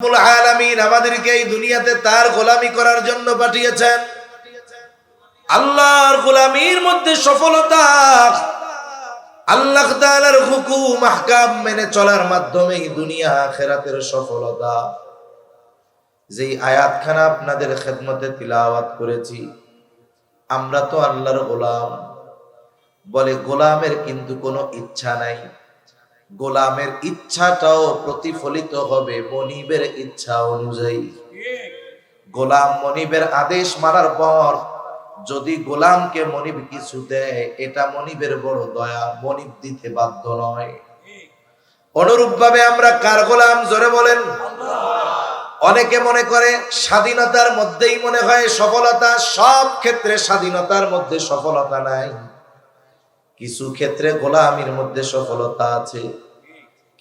রব্বুল আলামিন আমাদেরকে এই দুনিয়াতে তার গোলামি করার জন্য পাঠিয়েছেন। আল্লাহর গোলামির মধ্যে সফলতা আল্লাহ তাআলার হুকুম আহকাম মেনে চলার মাধ্যমেই দুনিয়া আখিরাতের সফলতা। যেই আয়াতখানা আপনাদের খেদমতে তিলাওয়াত করেছি, আমরা তো আল্লাহর গোলাম। বলে গোলামের কিন্তু কোনো ইচ্ছা নাই, গোলামের ইচ্ছাটাও প্রতিফলিত হবে মনিবের ইচ্ছা অনুযায়ী। গোলাম মনিবের আদেশ মানার পর যদি গোলামকে মনিব কিছু দেয়, এটা মনিবের বড় দয়া, মনিব দিতে বাধ্য নয়। অনুরূপ ভাবে আমরা কার গোলাম? জোরে বলেন। অনেকে মনে করে স্বাধীনতার মধ্যেই মনে হয় সফলতা। সব ক্ষেত্রে স্বাধীনতার মধ্যে সফলতা নাই। কিছু ক্ষেত্রে গোলামির মধ্যে সফলতা আছে,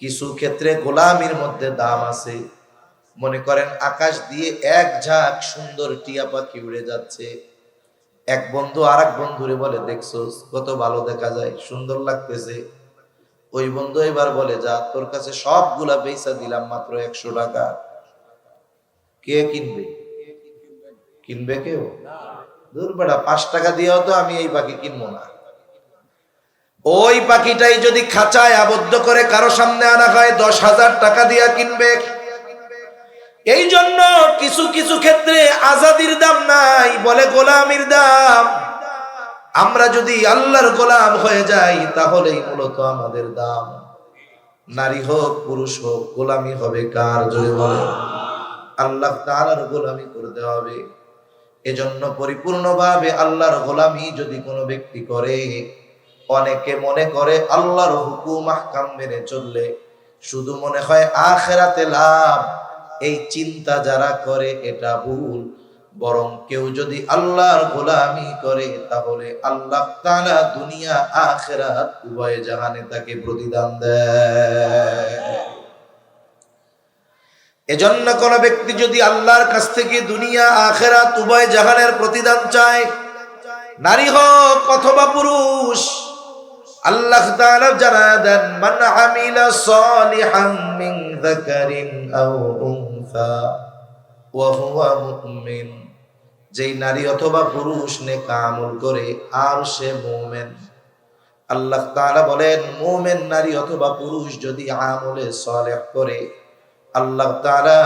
কিছু ক্ষেত্রে গোলামির মধ্যে দাম আছে। মনে করেন আকাশ দিয়ে এক ঝাঁক সুন্দর টিয়া পাখি উড়ে যাচ্ছে, এক বন্ধু আর এক বন্ধুরে বলে, দেখছোস কত ভালো দেখা যায়, সুন্দর লাগতেছে। ওই বন্ধু এবার বলে, যা তোর কাছে সবগুলা বেচা দিলাম মাত্র 100 টাকা। কে কিনবে? কিনবে কেউ? দূর বেড়া, 5 টাকা দিয়েও তো আমি এই পাখি কিনবো না। ওই পাখিটাই যদি খাঁচায় আবদ্ধ করে কারো সামনে আনা হয়, 10,000 টাকা দিয়া কিনবে। এই জন্য কিছু কিছু ক্ষেত্রে আজাদির দাম নাই, বলে গোলামির দাম। আমরা যদি আল্লাহর গোলাম হয়ে যাই তাহলেই মূলত আমাদের দাম। নারী হোক পুরুষ হোক, গোলামি হবে কার? জোরে বলে। আল্লাহ তাআলার গোলামি করতে হবে। এজন্য পরিপূর্ণভাবে আল্লাহর গোলামি যদি কোনো ব্যক্তি করে, অনেকে মনে করে আল্লাহর হুকুম আহকাম মেনে চললে শুধু মনে হয় আখিরাতে লাভ। এই চিন্তা যারা করে এটা ভুল। বরং কেউ যদি আল্লাহর গোলামি করে তাহলে আল্লাহ তাআলা দুনিয়া আখিরাত উভয় জাহানে তাকে প্রতিদান দেয়। এজন্য কোন ব্যক্তি যদি আল্লাহর কাছ থেকে দুনিয়া আখিরাত উভয় জাহানের প্রতিদান চায়, নারী হোক অথবা পুরুষ, আল্লাহ তাআলা জানায় দেন, মান আমিলা সালিহাম মিন যাকারিন আও উনসা ওয়া হুয়া মুমিন। যেই নারী অথবা পুরুষ নেক আমল করে আর সে মুমিন। আল্লাহ তাআলা বলেন, মুমিন নারী অথবা পুরুষ যদি আমলে সালেহ করে, আল্লাহ তাআলা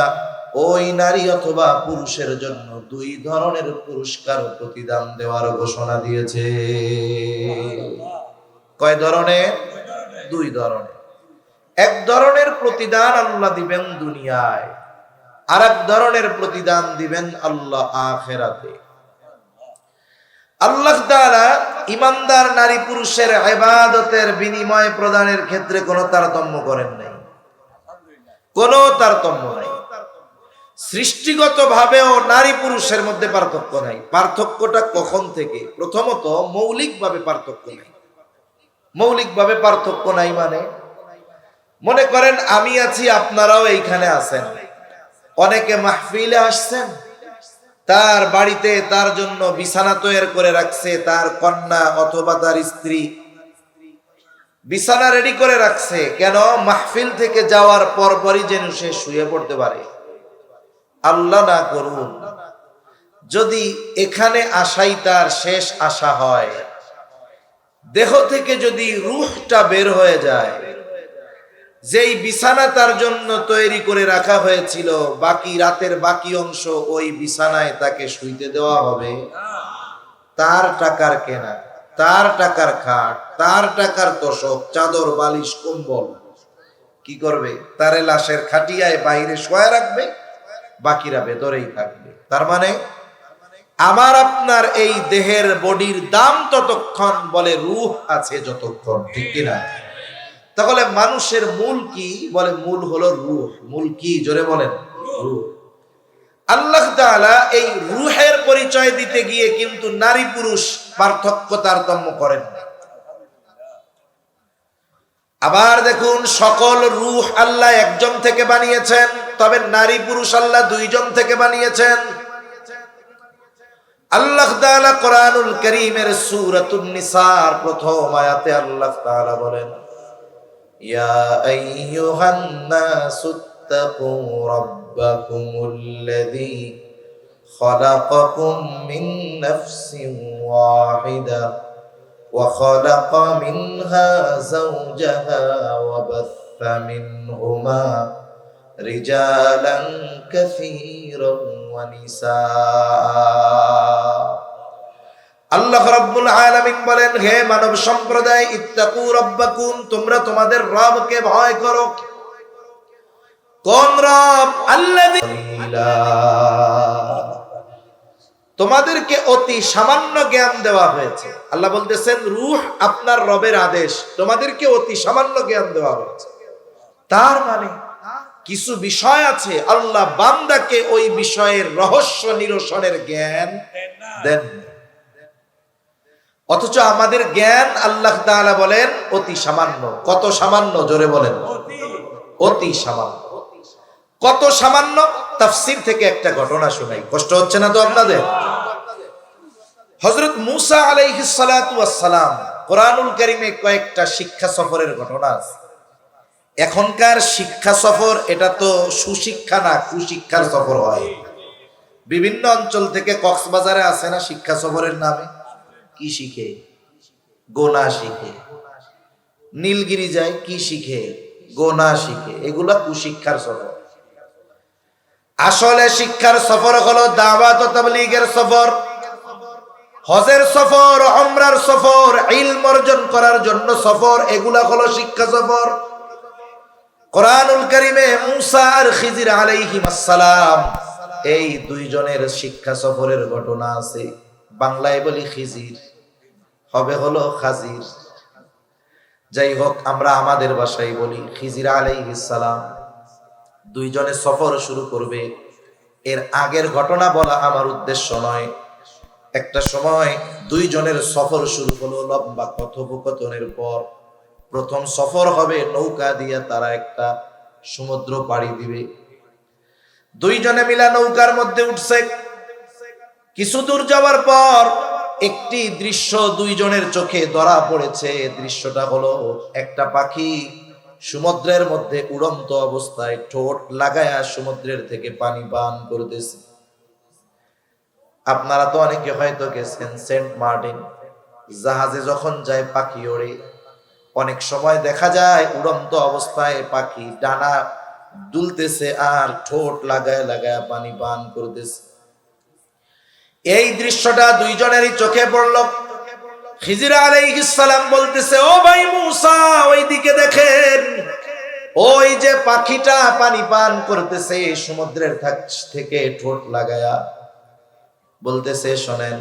ওই নারী অথবা পুরুষের জন্য 2 ধরনের পুরস্কার প্রতিদান দেওয়ার ঘোষণা দিয়েছে। কয় ধরনের? 2 ধরনের। এক ধরনের প্রতিদান আল্লাহ দিবেন দুনিয়ায়, আর এক ধরনের প্রতিদান দিবেন আল্লাহ আখিরাতে। আল্লাহ তাআলা ইমানদার নারী পুরুষের ইবাদতের বিনিময় প্রদানের ক্ষেত্রে কোনো তারতম্য করেন নাই, কোনো তারতম্য নাই। সৃষ্টিগত ভাবেও নারী পুরুষের মধ্যে পার্থক্য নাই। পার্থক্যটা কখন থেকে? প্রথমত মৌলিকভাবে পার্থক্য নাই। মৌলিকভাবে পার্থক্য নাই মানে, মনে করেন আমি আছি, আপনারাও এইখানে আছেন। অনেকে মাহফিলে আসছেন, তার বাড়িতে তার জন্য বিছানা তৈরি করে রাখছে, তার কন্যা অথবা তার স্ত্রী বিছানা রেডি করে রাখছে। কেন? মাহফিল থেকে যাওয়ার পরপরই যেন সে শুয়ে পড়তে পারে। আল্লাহ না করুন যদি এখানে আসাই তার শেষ আশা হয়, দেহ থেকে যদি রূহটা বের হয়ে যায়, যেই বিছানা তার জন্য তৈরি করে রাখা হয়েছিল, বাকি রাতের বাকি অংশ ওই বিছানায় তাকে শুইতে দেওয়া হবে। তার টাকার কেনা, তার টাকার খাট, তার টাকার তোশক, চাদর, বালিশ, কম্বল। কি করবে? তারে লাশের খাটিয়ায় বাইরে শোয়া রাখবে, বাকিরা ভেতরেই থাকবে। তার মানে আমার আপনার এই দেহের বডির দাম ততক্ষণ, বলে রূহ আছে যতক্ষণ, ঠিক কিনা? তাহলে মানুষের মূল কি? বলে মূল হলো রূহ। মূল কি? জোরে বলেন। রূহ। আল্লাহ তাআলা এই রূহের পরিচয় দিতে গিয়ে কিন্তু নারী পুরুষ পার্থক্য তারতম্য করেন না। আবার দেখুন, সকল রূহ আল্লাহ একজন থেকে বানিয়েছেন, তবে নারী পুরুষ আল্লাহ 2 জন থেকে বানিয়েছেন। আল্লাহ তাআলা কোরআনুল কারীমের সূরাতুন নিসার প্রথম আয়াতে আল্লাহ তাআলা বলেন, ইয়া আইয়ুহান নাসু ইত্তাকু রাব্বাকুমুল্লাযী খালাকাকুম মিন নাফসিন ওয়াহিদা ওয়া খালাকা মিনহা যাওজাহা ওয়া বাথা মিনহুমা রিজালান কাসীরান ওয়া নিসা। আল্লাহ রাব্বুল আলামিন বলেন, হে মানব সম্প্রদায়, ইত্তাকু রাব্বাকুম, তোমরা তোমাদের রবকে ভয় করো। কোন রব? আল্লাযী, তোমাদেরকে অতি সামান্য জ্ঞান দেওয়া হয়েছে। আল্লাহ বলতেছেন, রূহ আপনার রবের আদেশ, তোমাদেরকে অতি সামান্য জ্ঞান দেওয়া হয়েছে। তার মানে কিছু বিষয় আছে আল্লাহ বান্দাকে ওই বিষয়ের রহস্য নিরসনের জ্ঞান দেন, অথচ আমাদের জ্ঞান আল্লাহ তাআলা বলেন অতি সামান্য। কত সামান্য? জোরে বলেন। অতি সামান্য। কত সামান্য? তাফসীর থেকে একটা ঘটনা শোনাই, কষ্ট হচ্ছে না তো আপনাদের? হযরত মূসা আলাইহিস সালাতু ওয়াস সালাম, কোরআনুল কারীমে কয়েকটা শিক্ষা সফরের ঘটনা আছে। এখনকার শিক্ষা সফর এটা তো সুশিক্ষা না, কুশিক্ষার সফর হয়। বিভিন্ন অঞ্চল থেকে কক্সবাজারে আসে না শিক্ষা সফরের নামে, কি শিখে? গোনা শিখে। নীলগিরি যায়, কি শিখে? গোনা শিখে। এগুলা কুশিক্ষার সফর। আসলে শিক্ষার সফর হলো দাওয়াত ও তাবলীগের সফর, হজের সফর, উমরার সফর, ইলম অর্জন করার জন্য সফর। এগুলা হলো শিক্ষা সফর। কোরআনুল কারীমে মূসা আর খিজির আলাইহিস সালাম, এই দুইজনের শিক্ষা সফরের ঘটনা আছে। বাংলায় বলি খিজির, হবে হলো খাজির। যাই হোক, আমরা আমাদের ভাষায় বলি খিজির আলাইহিস সালাম। দুইজনে সফর শুরু করবে। এর আগের ঘটনা বলা আমার উদ্দেশ্য নয়। একটা সময় দুইজনের সফর শুরু হলো। লম্বা কথোপকথনের পর প্রথম সফর হবে নৌকা দিয়ে, তারা একটা সমুদ্র পাড়ি দিবে। দুইজনে মিলা নৌকার মধ্যে উঠছে। কিছু দূর যাওয়ার পর একটি দৃশ্য দুইজনের চোখে ধরা পড়েছে। দৃশ্যটা হলো একটা পাখি সমুদ্রের মধ্যে উড়ন্ত অবস্থায় ঠোঁট লাগায়া সমুদ্রের থেকে পানি পান করতেছে। আপনারা তো অনেকে হয়তো গেছেন সেন্ট মার্টিন, জাহাজে যখন যায় পাখি ওড়ে, অনেক সময় দেখা যায় উড়ন্ত অবস্থায় পাখি ডানা দুলতেছে আর ঠোঁট লাগায় লাগায় পানি পান করতেছে। এই দৃশ্যটা দুইজনেরই চোখে পড়ল। খিজির আলাইহিস সালাম বলতেছে, ও ভাই মূসা, ওইদিকে দেখেন, ওই যে পাখিটা পানি পান করতেছে সমুদ্রের থেকে ঠোঁট লাগায়া। বলতেছে, শোনেন,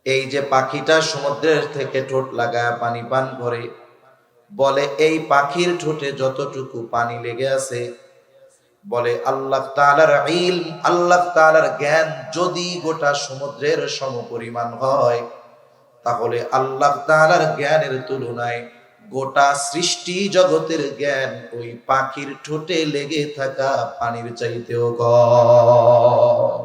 এই যে পাখিটা সমুদ্রের থেকে ঠোঁট লাগায়া পানি পান করে, বলে এই পাখির ঠোঁটে যতটুকু পানি লেগে আছে, বলে আল্লাহ তাআলার ইলম, আল্লাহ তাআলার জ্ঞান যদি গোটা সমুদ্রের সমপরিমাণ হয়, তাহলে আল্লাহ তাআলার জ্ঞানের তুলনায় গোটা সৃষ্টি জগতের জ্ঞান ওই পাখির ঠোঁটে লেগে থাকা পানির চাইতেও কম।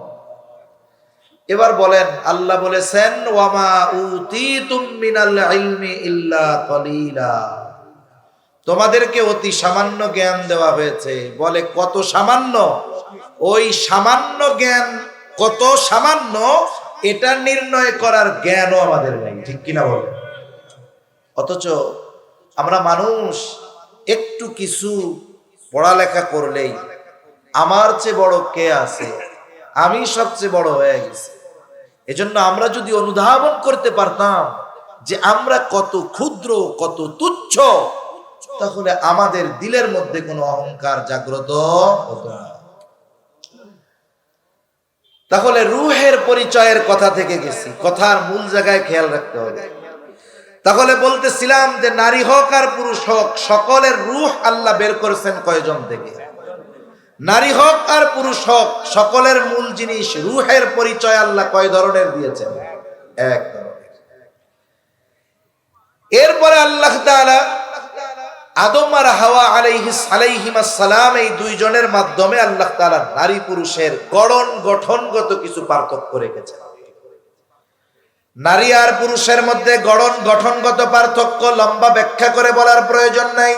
এবার বলেন, আল্লাহ বলেছেন, ওয়ামা উতিতুম মিনাল ইলমি ইল্লা কলিলা, তোমাদেরকে অতি সামান্য জ্ঞান দেওয়া হয়েছে। বলে কত সামান্য? ওই সামান্য জ্ঞান কত সামান্য এটা নির্ণয় করার জ্ঞানও আমাদের নেই, ঠিক কিনা বলে? অথচ আমরা মানুষ একটু কিছু পড়ালেখা করলেই আমার চেয়ে বড় কে আছে, আমি সবচেয়ে বড় হয়ে গেছি। এজন্য আমরা যদি অনুধাবন করতে পারতাম যে আমরা কত ক্ষুদ্র, কত তুচ্ছ, তাহলে আমাদের দিলের মধ্যে কোনো অহংকার জাগ্রত হতো না। তাহলে রূহের পরিচয়ের কথা থেকে গেছি, কথার মূল জায়গায় খেয়াল রাখতে হবে। তাহলে বলতেছিলাম যে নারী হোক আর পুরুষ হোক, সকলের রূহ আল্লাহ বের করেছেন কয়জন থেকে? নারী হোক আর পুরুষ হোক, সকলের মূল জিনিস রূহের পরিচয় আল্লাহ কয় ধরনের দিয়েছেন? এক ধরনের। এরপরে আল্লাহ তাআলা আদম আর হাওয়া আলাইহিমাস সালাম, এই দুইজনের মাধ্যমে আল্লাহ তাআলা নারী পুরুষের গঠনগত কিছু পার্থক্য রেখেছেন। নারী আর পুরুষের মধ্যে গঠনগত পার্থক্য লম্বা ব্যাখ্যা করে বলার প্রয়োজন নাই।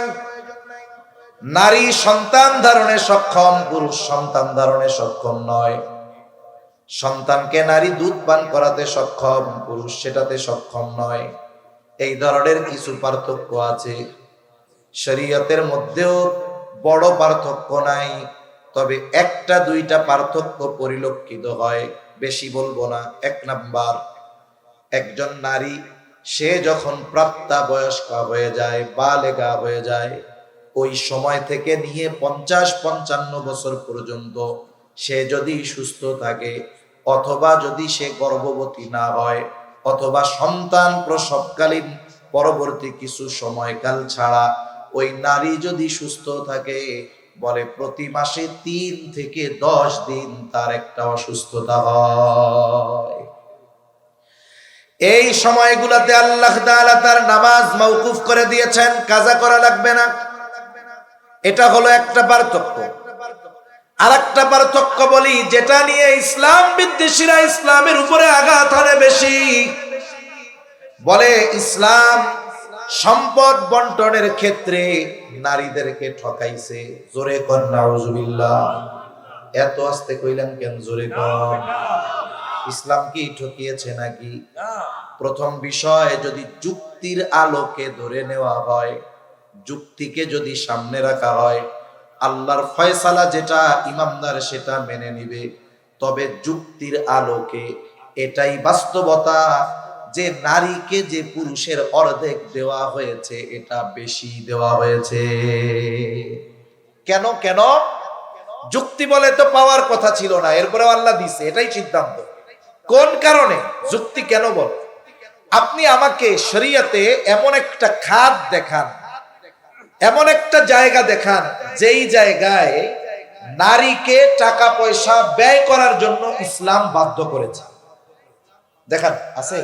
নারী সন্তান ধারণে সক্ষম, পুরুষ সন্তান ধারণে সক্ষম নয়। সন্তানকে নারী দুধ পান করাতে সক্ষম, পুরুষ সেটাতে সক্ষম নয়। এই ধরনের কিছু পার্থক্য আছে। শরীয়তের মধ্যেও বড় পার্থক্য নাই, তবে একটা দুইটা পার্থক্য পরিলক্ষিত হয়, বেশি বলবো না। এক নাম্বার, একজন নারী সে যখন প্রাপ্তবয়স্কা হয়ে যায়, বালেগা হয়ে যায়, ওই সময় থেকে নিয়ে 50-55 বছর পর্যন্ত সে যদি সুস্থ থাকে, অথবা যদি সে গর্ভবতী না হয়, অথবা সন্তান প্রসবকালীন পরবর্তী কিছু সময়কাল ছাড়া ওই নারী যদি সুস্থ থাকে, বলে প্রতি মাসে 3 থেকে 10 দিন তার একটা অসুস্থতা হয়। এই সময়গুলোতে আল্লাহ তাআলা তার নামাজ মওকুফ করে দিয়েছেন, কাজা করা লাগবে না। এটা হলো একটা পার্থক্য। আরেকটা পার্থক্য বলি, যেটা নিয়ে ইসলাম বিদ্বেষীরা ইসলামের উপরে আঘাত হানে বেশি। বলে ইসলাম সম্পদ বন্টনের ক্ষেত্রে নারীদেরকে ঠকাইছে। জোরে কর নাউজুবিল্লাহ। এত আস্তে কইলেন কেন? জোরে কর। ইসলাম কি ঠকিয়েছে নাকি? প্রথম বিষয়, যদি যুক্তির আলোকে ধরে নেওয়া হয়, যুক্তিকে যদি সামনে রাখা হয়, আল্লাহর ফয়সালা যেটা ইমানদার সেটা মেনে নিবে। তবে যুক্তির আলোকে এটাই বাস্তবতা যে নারীকে যে পুরুষের অর্ধেক দেওয়া হয়েছে, এটা বেশি দেওয়া হয়েছে। কেন কেন? যুক্তি বলে তো পাওয়ার কথা ছিল না, এরপরে আল্লাহ দিছে, এটাই সিদ্ধান্ত। কোন কারণে? যুক্তি কেন বলে? আপনি আমাকে শরীয়তে এমন একটা খাত দেখান, এমন একটা জায়গা দেখান, যেই জায়গায় নারীকে টাকা পয়সা ব্যয় করার জন্য ইসলাম বাধ্য করেছে। দেখান, আছে?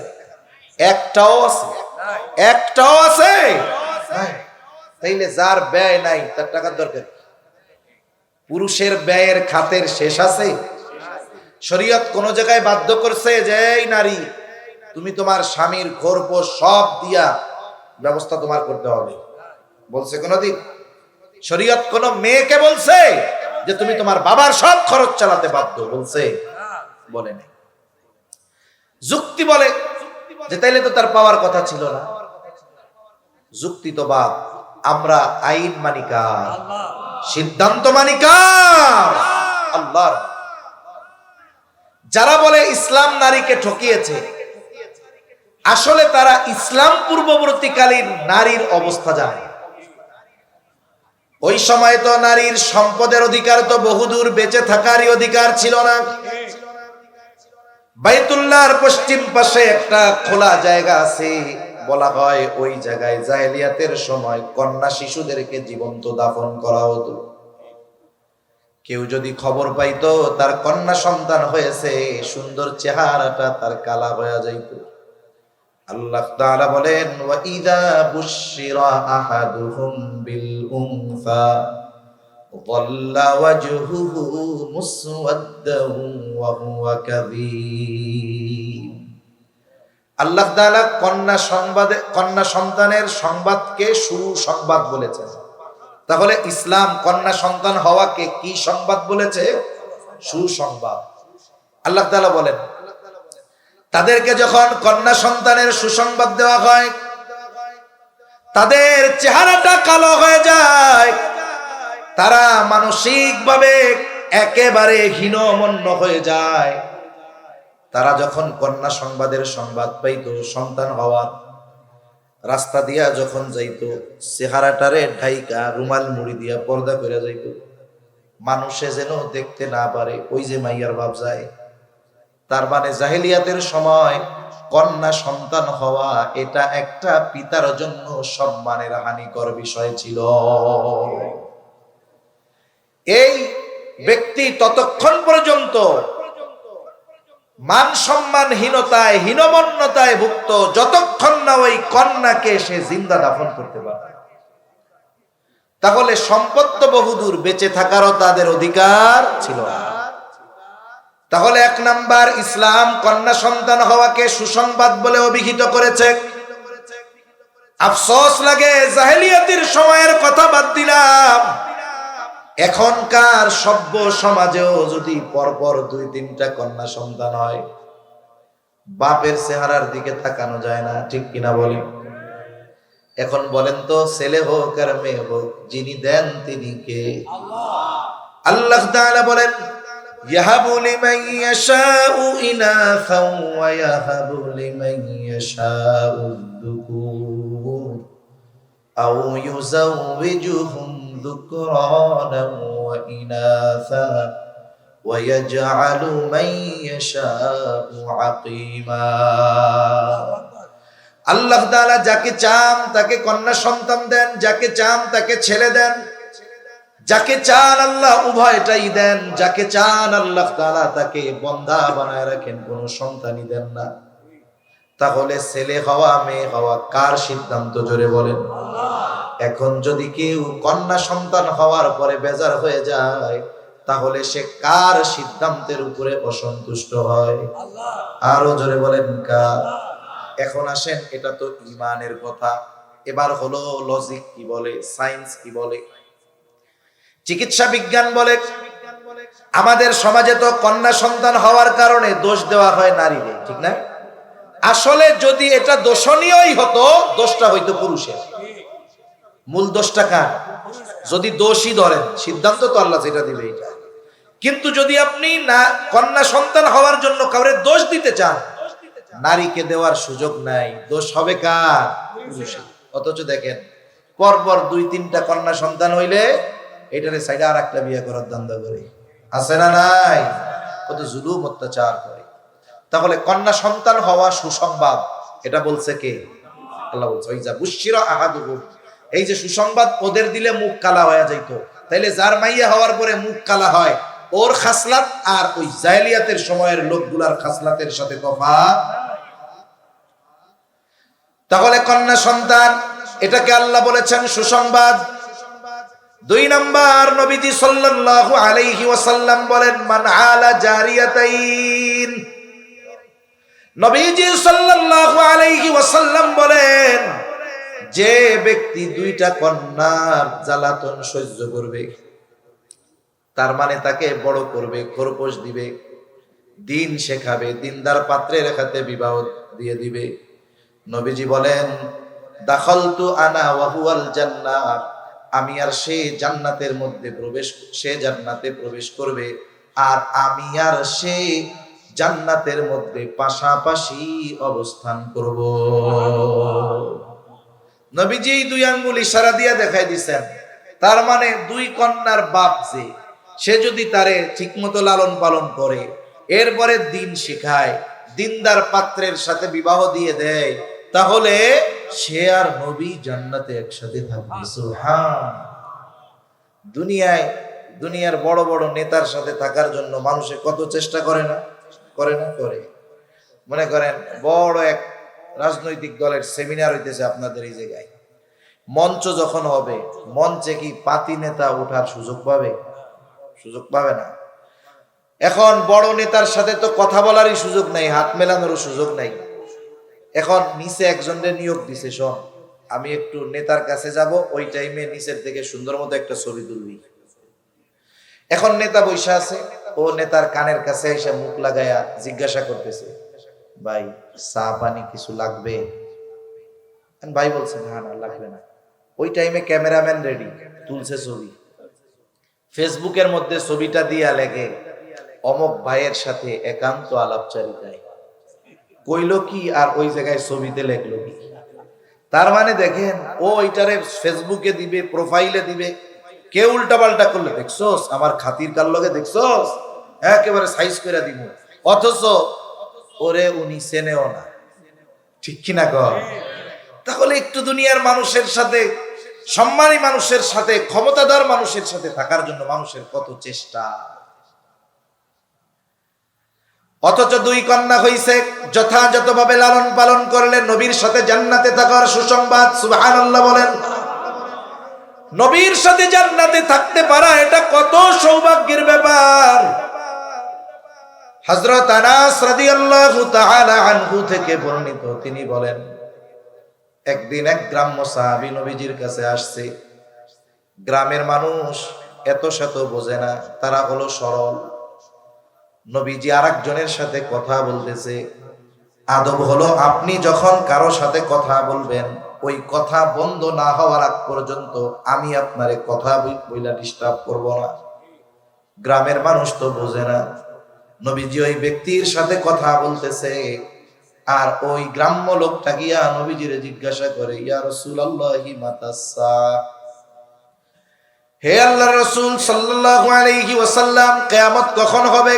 একটাও আছে? একটাও আছে? তাইলে যার ব্যয় নাই তার টাকার দরকার। পুরুষের ব্যয়ের খাতের শেষ আছে? শরীয়ত কোন জায়গায় বাধ্য করছে যে এই নারী, তুমি তোমার স্বামীর খোরপোশ সব দিয়া ব্যবস্থা তোমার করতে হবে? বলছে কোনদিন? শরীয়ত কোন মেয়েকে বলছে যে তুমি তোমার বাবার সব খরচ চালাতে বাধ্য? বলছে? বলে নাই। যুক্তি বলে যে তাইলে তো তার পাওয়ার কথা ছিল না। যুক্তি তো বাদ, আমরা আইন মানিকা, সিদ্ধান্ত মানিকা আল্লাহর। যারা বলে ইসলাম নারীকে ঠকিয়েছে, আসলে তারা ইসলাম পূর্ববর্তীকালীন নারীর অবস্থা জানে। ওই সময় তো নারীর সম্পদের অধিকার তো বহুদূর বেঁচে থাকারই অধিকার ছিল না। বাইতুল্লাহর পশ্চিম পাশে একটা খোলা জায়গা আছে, বলা হয় ওই জায়গায় জাহেলিয়াতের সময় কন্যা শিশুদেরকে জীবন্ত দাফন করা হতো। কেউ যদি খবর পাইতো তার কন্যা সন্তান হয়েছে, সুন্দর চেহারাটা তার কালা হয়ে যাইত। আল্লাহ তাআলা বলেন, ওয়া ইযা বুশশিরা আহাদুহুম বিল উনসা যাল্লা ওয়াজহুহু মুসওয়াদ্দান ওয়া হুয়া কাযীম। আল্লাহ তাআলা কন্যা সন্তানের সংবাদকে সুসংবাদ বলেছেন। তাহলে ইসলাম কন্যা সন্তান হওয়াকে কি সংবাদ বলেছে? সুসংবাদ। আল্লাহ তাআলা বলেন, তাদেরকে যখন কন্যা সন্তানের সুসংবাদ দেওয়া হয়, তাদের চেহারাটা কালো হয়ে যায়, তারা মানসিকভাবে একেবারে হীনমন্য হয়ে যায়। তারা যখন কন্যা সংবাদের সংবাদ পাইতো, সন্তান হওয়ার, রাস্তা দিয়া যখন যাইতো, চেহারাটারে ঢাইকা রুমাল মুড়ি দিয়া পর্দা করে যাইতো, মানুষে যেন দেখতে না পারে ওই যে মাইয়ার বাপ যায়। তার মানে জাহেলিয়াতের সময় কন্যা সন্তান হওয়া এটা একটা পিতার জন্য সম্মানের হানিকর বিষয় ছিল। এই ব্যক্তি ততক্ষণ পর্যন্ত মান সম্মানহীনতায়, হীনমন্যতায় ভুক্ত, যতক্ষণ না ওই কন্যাকে সে জিন্দা দাফন করতে পারে। তাহলে সম্পদ তো বহুদূর বেঁচে থাকারও তাদের অধিকার ছিল না। তাহলে এক নাম্বার, ইসলাম কন্যা সন্তান হওয়াকে সুসংবাদ বলে অভিহিত করেছে। আফসোস লাগে, জাহেলিয়াতের সময়ের কথা বাদ দিলাম, এখনকার সভ্য সমাজেও যদি পরপর 2-3টা কন্যা সন্তান হয়, বাপের চেহারার দিকে তাকানো যায় না, ঠিক কিনা বলেন? এখন বলেন তো, ছেলে হোক আর মেয়ে হোক, যিনি দেন তিনি কে? আল্লাহ তাআলা বলেন, ইয়াহাবু লিমান ইয়াশাউ ইনাসাও ওয়া ইয়াহাবু লিমান ইয়াশাউ যুকুর আও ইউযাওবিজুহুম যুকরানাও ওয়া ইনাসা ওয়া ইয়াজআলু মান ইয়াশাউ আকিমা। আল্লাহ তাআলা যাকে চান তাকে কন্যা সন্তান দেন, যাকে চান তাকে ছেলে দেন, যাকে চান আল্লাহ উভয়টাই দেন, যাকে চান আল্লাহ তাআলা তাকে বন্ধা বানায় রাখেন, কোনো সন্তানই দেন না। তাহলে ছেলে হওয়া মেয়ে হওয়া কার সিদ্ধান্ত? জোরে বলেন। এখন যদি কেউ কন্যা সন্তান হওয়ার পরে বেজার হয়ে যায়, তাহলে সে কার সিদ্ধান্তের উপরে অসন্তুষ্ট হয়? আরো জোরে বলেন কার? এখন আসেন, এটা তো ঈমানের কথা। এবার হলো লজিক কি বলে, সায়েন্স কি বলে, চিকিৎসা বিজ্ঞান বলে। আমাদের সমাজে তো কন্যা সন্তান হওয়ার কারণে দোষ দেওয়া হয় নারীকে, ঠিক না? আসলে যদি এটা দোষণীয়ই হতো, দোষটা হইতো পুরুষের। মূল দোষটা কার? যদি দোষী ধরেন, সিদ্ধান্ত তো আল্লাহ যেটা দিবে এটা। কিন্তু যদি আপনি না কন্যা সন্তান হওয়ার জন্য কাউরে দোষ দিতে চান, নারীকে দেওয়ার সুযোগ নাই, দোষ হবে কার? পুরুষের। অথচ দেখেন, পরপর 2-3টা কন্যা সন্তান হইলে এটারে সাইডে আর একটা বিয়ে করার ধান্দা করে, আছে না নাই? কত জুলুম অত্যাচার করে। তাহলে কন্যা সন্তান হওয়া সুসংবাদ, এটা বলছে কে? আল্লাহ বলছে, ওই যা বুশিরা আহাদুহুম, এই যে সুসংবাদ ওদের দিলে মুখ কালা হয়ে যাইতো, তাইলে যার মাইয়া হওয়ার পরে মুখ কালা হয়, ওর খাসলাত আর ওই জাহেলিয়াতের সময়ের লোকগুলার খাসলাতের সাথে তফাৎ। তাহলে কন্যা সন্তান, এটাকে আল্লাহ বলেছেন সুসংবাদ। 2 নাম্বার, নবীজি সাল্লাল্লাহু আলাইহি ওয়াসাল্লাম বলেন, মান আলা জারিয়াতাইন, নবীজি সাল্লাল্লাহু আলাইহি ওয়াসাল্লাম বলেন, যে ব্যক্তি 2টা কন্যার জ্বালাতন সহ্য করবে, তার মানে তাকে বড় করবে, খরপোশ দিবে, দিন শেখাবে, দিনদার পাত্রে রেখাতে বিবাহ দিয়ে দিবে। নবীজি বলেন, দাখালতু আনা ওয়া হুয়াল জান্নাহ, আমি আর সে জান্নাতের মধ্যে প্রবেশ, সে জান্নাতে প্রবেশ করবে, আর আমি আর সে জান্নাতের মধ্যে পাশাপাশি অবস্থান করব। নবীজি 2 আঙ্গুল ইশারা দিয়ে দেখাই দিয়েছেন, তার মানে 2 কন্যার বাপ যে, সে যদি তারে ঠিকমতো লালন পালন করে, এরপরে দিন শেখায়, দিনদার পাত্রের সাথে বিবাহ দিয়ে দেয়, তাহলে সে আর নবী জান্নাতে একসাথে থাকবে। সুবহান। দুনিয়ার বড় বড় নেতার সাথে থাকার জন্য মানুষে কত চেষ্টা করে না? করে না? করে। মনে করেন বড় এক রাজনৈতিক দলের সেমিনার হইতেছে আপনাদের এই জায়গায়, মঞ্চ যখন হবে, মঞ্চে কি পাতি নেতা ওঠার সুযোগ পাবে? সুযোগ পাবে না। এখন বড় নেতার সাথে তো কথা বলারই সুযোগ নাই, হাত মেলানোরও সুযোগ নাই। এখন নিচে একজনের নিয়োগ দিছে, শোন আমি একটু নেতার কাছে যাব, ওই টাইমে নিচের থেকে সুন্দর মতো একটা ছবি তুলবি। এখন নেতা বৈশা আছে, ও নেতার কানের কাছে এসে মুখ লাগায়া জিজ্ঞাসা করতেছে, ভাই চা পানি কিছু লাগবে? ভাই বলছে, না না লাগবে না। ওই টাইমে ক্যামেরাম্যান রেডি, তুলছে ছবি, ফেসবুকের মধ্যে ছবিটা দিয়া লেগে, অমক ভাইয়ের সাথে একান্ত আলাপচারিতায়। কইল কি আর ওই জায়গায় ছবিতে লেখলো কি? তার মানে দেখেন, ও ওইটারে ফেসবুকে দিবে, প্রোফাইলে দিবে, কেউ উল্টা পাল্টা করলে, দেখছোস আমার খাতির কার লগে, দেখছোস একেবারে সাইজ করে দিব, অথচ ওরে উনি চেনেও না, ঠিক কিনা কর? তাহলে একটু দুনিয়ার মানুষের সাথে, সম্মানী মানুষের সাথে, ক্ষমতাধর মানুষের সাথে থাকার জন্য মানুষের কত চেষ্টা, অথচ 2 কন্যা হইছে, যথাযথভাবে লালন পালন করলে নবীর সাথে জান্নাতে থাকার সুসংবাদ। সুবহানাল্লাহ বলেন। নবীর সাথে জান্নাতে থাকতে পারা এটা কত সৌভাগ্যের ব্যাপার। হযরত আনাস রাদিয়াল্লাহু তাআলা আনহু থেকে বর্ণিত, তিনি বলেন, একদিন এক গ্রাম্য সাহাবী নবীজির কাছে আসছে। গ্রামের মানুষ এত শত বোঝে না, তারা হলো সরল। নবীজি আরেকজনের সাথে কথা বলতেছে। আদব হলো আপনি যখন কারো সাথে কথা বলবেন, ওই কথা বন্ধ না হওয়ার আগ পর্যন্ত আমি আপনারে কথা বইলা ডিস্টার্ব করব না। গ্রামের মানুষ তো বোঝে না। নবীজি ওই ব্যক্তির সাথে কথা বলতেছে, আর ওই গ্রাম্য লোকটা গিয়া নবীজিরে জিজ্ঞাসা করে, ইয়া রাসূলুল্লাহি মাতাসসা, হে আল্লাহর রাসূল সাল্লাল্লাহু আলাইহি ওয়াসাল্লাম, কিয়ামত কখন হবে?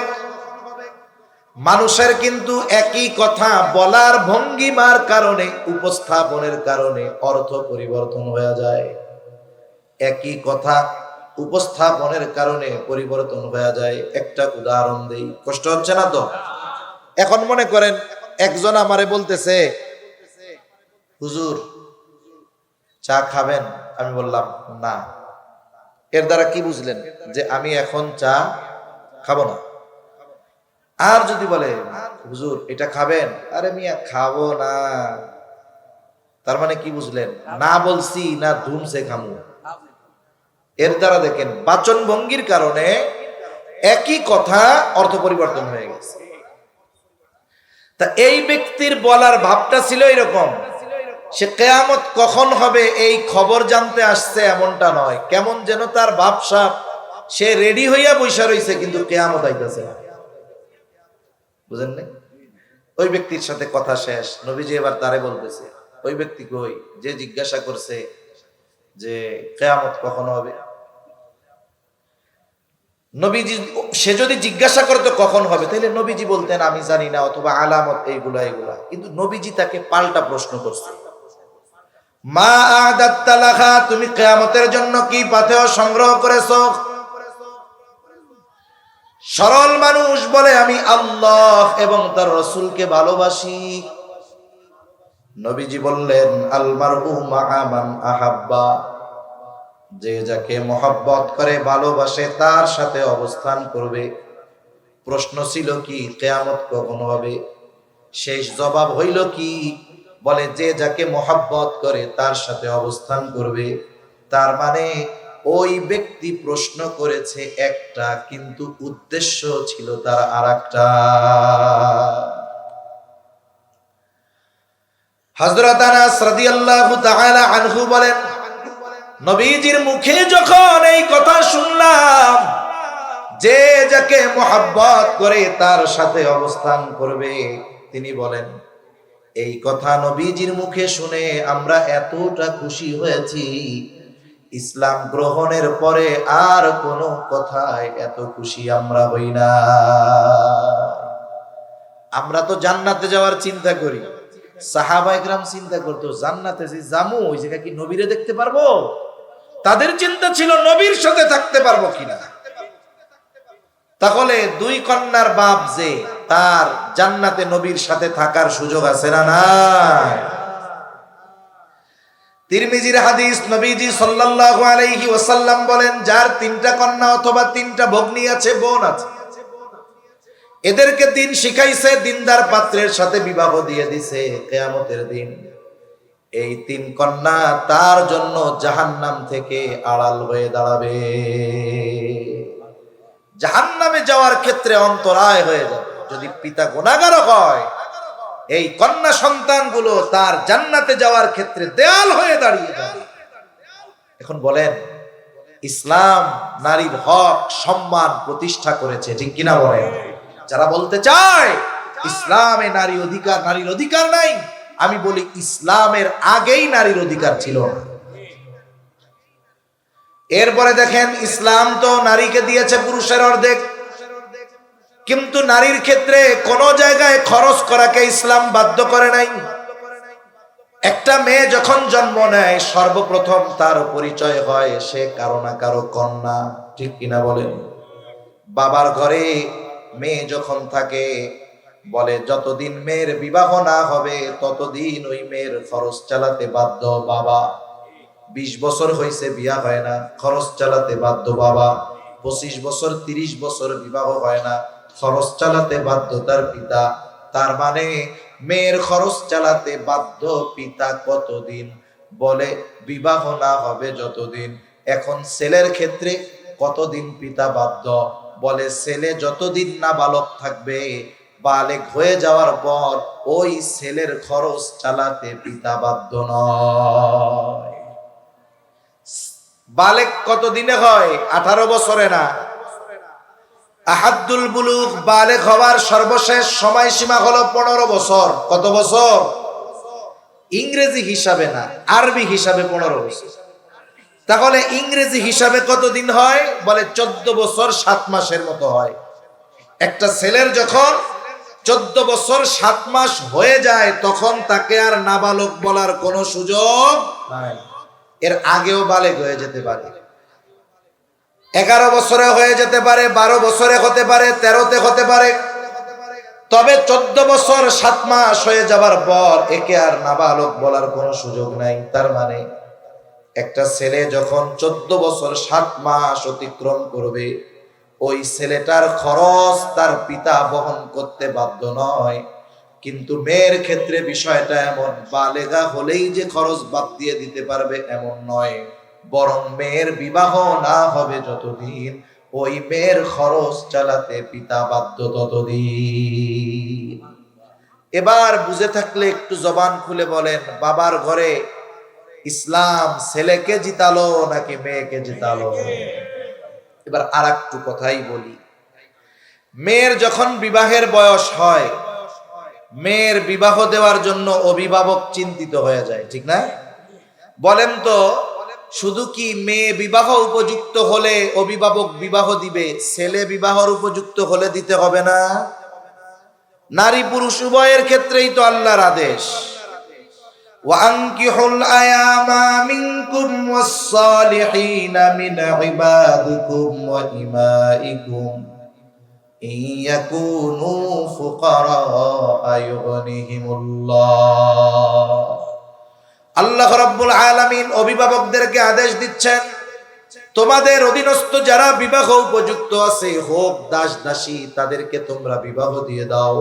মানুষের কিন্তু একই কথা বলার ভঙ্গিমার কারণে, উপস্থাপনের কারণে অর্থ পরিবর্তন হয়ে যায়। একই কথা উপস্থাপনের কারণে পরিবর্তন হয়ে যায়। একটা উদাহরণ দেই, কষ্ট হচ্ছে না তো? এখন মনে করেন একজন আমারে বলতেছে, হুজুর চা খাবেন? আমি বললাম না। এর দ্বারা কি বুঝলেন? যে আমি এখন চা খাবো না। আর যদি বলে, হুজুর এটা খাবেন? আরে মিয়া খাবো না। তার মানে কি বুঝলেন? না বলছি না ধুমসে খামু। এর দ্বারা দেখেন বাচন ভঙ্গির কারণে একই কথা অর্থ পরিবর্তন হয়ে গেছে। তা এই ব্যক্তির বলার ভাবটা ছিল এরকম, সে কিয়ামত কখন হবে এই খবর জানতে আসছে এমনটা নয়। কেমন যেন তার ভাবসাব, সে রেডি হইয়া বৈশা রইছে, কিন্তু কিয়ামত আইতাছে না। বুঝেন না? ওই ব্যক্তির সাথে কথা শেষ, নবীজি এবার তারে বলতেছে, ওই ব্যক্তি কই যে জিজ্ঞাসা করছে যে কিয়ামত কখন হবে। নবীজি সে যদি জিজ্ঞাসা করতো কখন হবে, তাহলে নবীজি বলতেন আমি জানি না, অথবা আলামত এইগুলা এইগুলা। কিন্তু নবীজি তাকে পাল্টা প্রশ্ন করছে, মা আদাত্তা লাহা, তুমি কিয়ামতের জন্য কি পাথেয় সংগ্রহ করেছো? সরল মানুষ বলে আমি আল্লাহ এবং তার রাসূলকে ভালোবাসি। নবীজি বললেন আল মারউ মা'a মান আহাব্বা, যে যাকে মহব্বত করে ভালোবাসে তার সাথে অবস্থান করবে। প্রশ্ন ছিল কি কিয়ামত কখন হবে? শেষ জবাব হইল কি? বলে যে যাকে মহব্বত করে তার সাথে অবস্থান করবে। তার মানে ওই ব্যক্তি প্রশ্ন করেছে একটা, কিন্তু উদ্দেশ্য ছিল তার আরেকটা। হযরত আনাস রাদিয়াল্লাহু তাআলা আনহু বলেন, নবীজির মুখে যখন এই কথা শুনলাম, যে যাকে মহব্বত করে তার সাথে অবস্থান করবে, তিনি বলেন এই কথা নবীজির মুখে শুনে আমরা এতটা খুশি হয়েছি, ইসলাম গ্রহণের পরে আর কোনো কথায় এত খুশি আমরা হই না। আমরা তো জান্নাতে যাওয়ার চিন্তা করি, সাহাবায়ে কেরাম চিন্তা করতো জান্নাতে যে জামু ওই জায়গা কি নবীরে দেখতে পারবো? তাদের চিন্তা ছিল নবীর সাথে থাকতে পারবো কিনা। তাহলে দুই কন্যার বাপ যে, তার জান্নাতে নবীর সাথে থাকার সুযোগ আছে না নাই? তিরমিজির হাদিস, নবীজি সাল্লাল্লাহু আলাইহি ওয়াসাল্লাম বলেন, যার তিনটা কন্যা অথবা তিনটা ভগ্নী আছে, বোন আছে, এদেরকে দিন শিখাইছে, দিনদার পাত্রের সাথে বিবাহ দিয়ে দিছে, কিয়ামতের দিন এই তিন কন্যা তার জন্য জাহান্নাম থেকে আড়াল হয়ে দাঁড়াবে। জাহান্নামে যাওয়ার ক্ষেত্রে অন্তরায় হয়ে যাবে। যদি পিতা গুনাহগার হয়, এই কন্যা সন্তানগুলো তার জান্নাতে যাওয়ার ক্ষেত্রে দেয়াল হয়ে দাঁড়িয়ে যাবে। এখন বলেন, ইসলাম নারীর হক সম্মান প্রতিষ্ঠা করেছে, ঠিক কিনা বলেন? যারা বলতে চায় ইসলামে নারীর অধিকার নাই, আমি বলি ইসলামের আগেই নারীর অধিকার ছিল না। এরপরে দেখেন, ইসলাম তো নারীকে দিয়েছে পুরুষের অর্ধেক, কিন্তু নারীর ক্ষেত্রে কোন জায়গায় খরচ করাকে ইসলাম বাধ্য করে নাই। একটা মেয়ে যখন জন্ম নেয়, সর্বপ্রথম তার পরিচয় হয় সে কারো না কারো কন্যা, ঠিক কিনা বলেন? বাবার ঘরে মেয়ে যখন থাকে, বলে যতদিন মেয়ের বিবাহ না হবে ততদিন ওই মেয়ের খরচ চালাতে বাধ্য বাবা। 20 বছর হয়েছে বিয়া হয় না, খরচ চালাতে বাধ্য বাবা। 25 বছর 30 বছর বিবাহ হয় না, খরচ চালাতে বাধ্য তার পিতা। তার মানে মেয়ের খরচ চালাতে বাধ্য পিতা কতদিন? বলে বিবাহ না হবে যতদিন। এখন ছেলের ক্ষেত্রে কতদিন পিতা বাধ্য? বলে ছেলে যতদিন না বালক থাকবে, বালেক হয়ে যাওয়ার পর ওই ছেলের খরচ চালাতে পিতা বাধ্য নয়। বালেক কতদিনে হয়? 18 বছরে না। আহাদুল বুলুগ বালেক হওয়ার সর্বশেষ সময়সীমা হলো 15 বছর। কত বছর? ইংরেজি হিসাবে না, আরবি হিসাবে 15 বছর। তাহলে ইংরেজি হিসাবে কতদিন হয়? বলে 14 বছর 7 মাসের মতো হয়। একটা ছেলের যখন 14 বছর 7 মাস হয়ে যায় তখন তাকে আর নাবালক বলার কোনো সুযোগ নাই। এর আগেও বালেক হয়ে যেতে পারে, 11 বছরে হয়ে যেতে পারে, 12 বছরে হতে পারে, 13তে হতে পারে। তবে 14 বছর 7 মাস হয়ে যাবার পর একে আর নাবালক বলার কোনো সুযোগ নাই। তার মানে একটা ছেলে যখন 14 বছর 7 মাস অতিক্রম করবে, ওই ছেলেটার খরচ তার পিতা বহন করতে বাধ্য নয়। কিন্তু মেয়ের ক্ষেত্রে বিষয়টা এমন, বালেগা হলেই যে খরচ বাদ দিয়ে দিতে পারবে এমন নয়, বরং মেয়ের বিবাহ না হবে যতদিন ওই মেয়ের খরচ চালাতে পিতা বাধ্য ততদিন। এবার বুঝে থাকলে একটু জবান খুলে বলেন, বাবার ঘরে ইসলাম ছেলেকে জিতালো নাকি মেয়েকে জিতালো? এবার আর একটু কথাই বলি। মেয়ের যখন বিবাহের বয়স হয়, মেয়ের বিবাহ দেওয়ার জন্য অভিভাবক চিন্তিত হয়ে যায়, ঠিক না? বলেন তো, শুধু কি মেয়ে বিবাহ উপযুক্ত হলে অভিভাবক বিবাহ দিবে, ছেলে বিবাহর উপযুক্ত হলে দিতে হবে না? নারী পুরুষ উভয়ের ক্ষেত্রেই তো আল্লাহর আদেশ, وَأَنكِحُوا الْأَيَامَ مِنكُمْ وَالصَّالِحِينَ مِنْ عِبَادِكُمْ وَإِمَائِكُمْ إِنْ يَكُونُوا فُقَرَاءَ يُغْنِهِمُ اللَّهُ। আল্লাহ রাব্বুল আলামিন অভিভাবকদেরকে আদেশ দিচ্ছেন, তোমাদের অধীনস্থ যারা বিবাহ উপযুক্ত আছে, হোক দাস দাসী, তাদেরকে তোমরা বিবাহ দিয়ে দাও।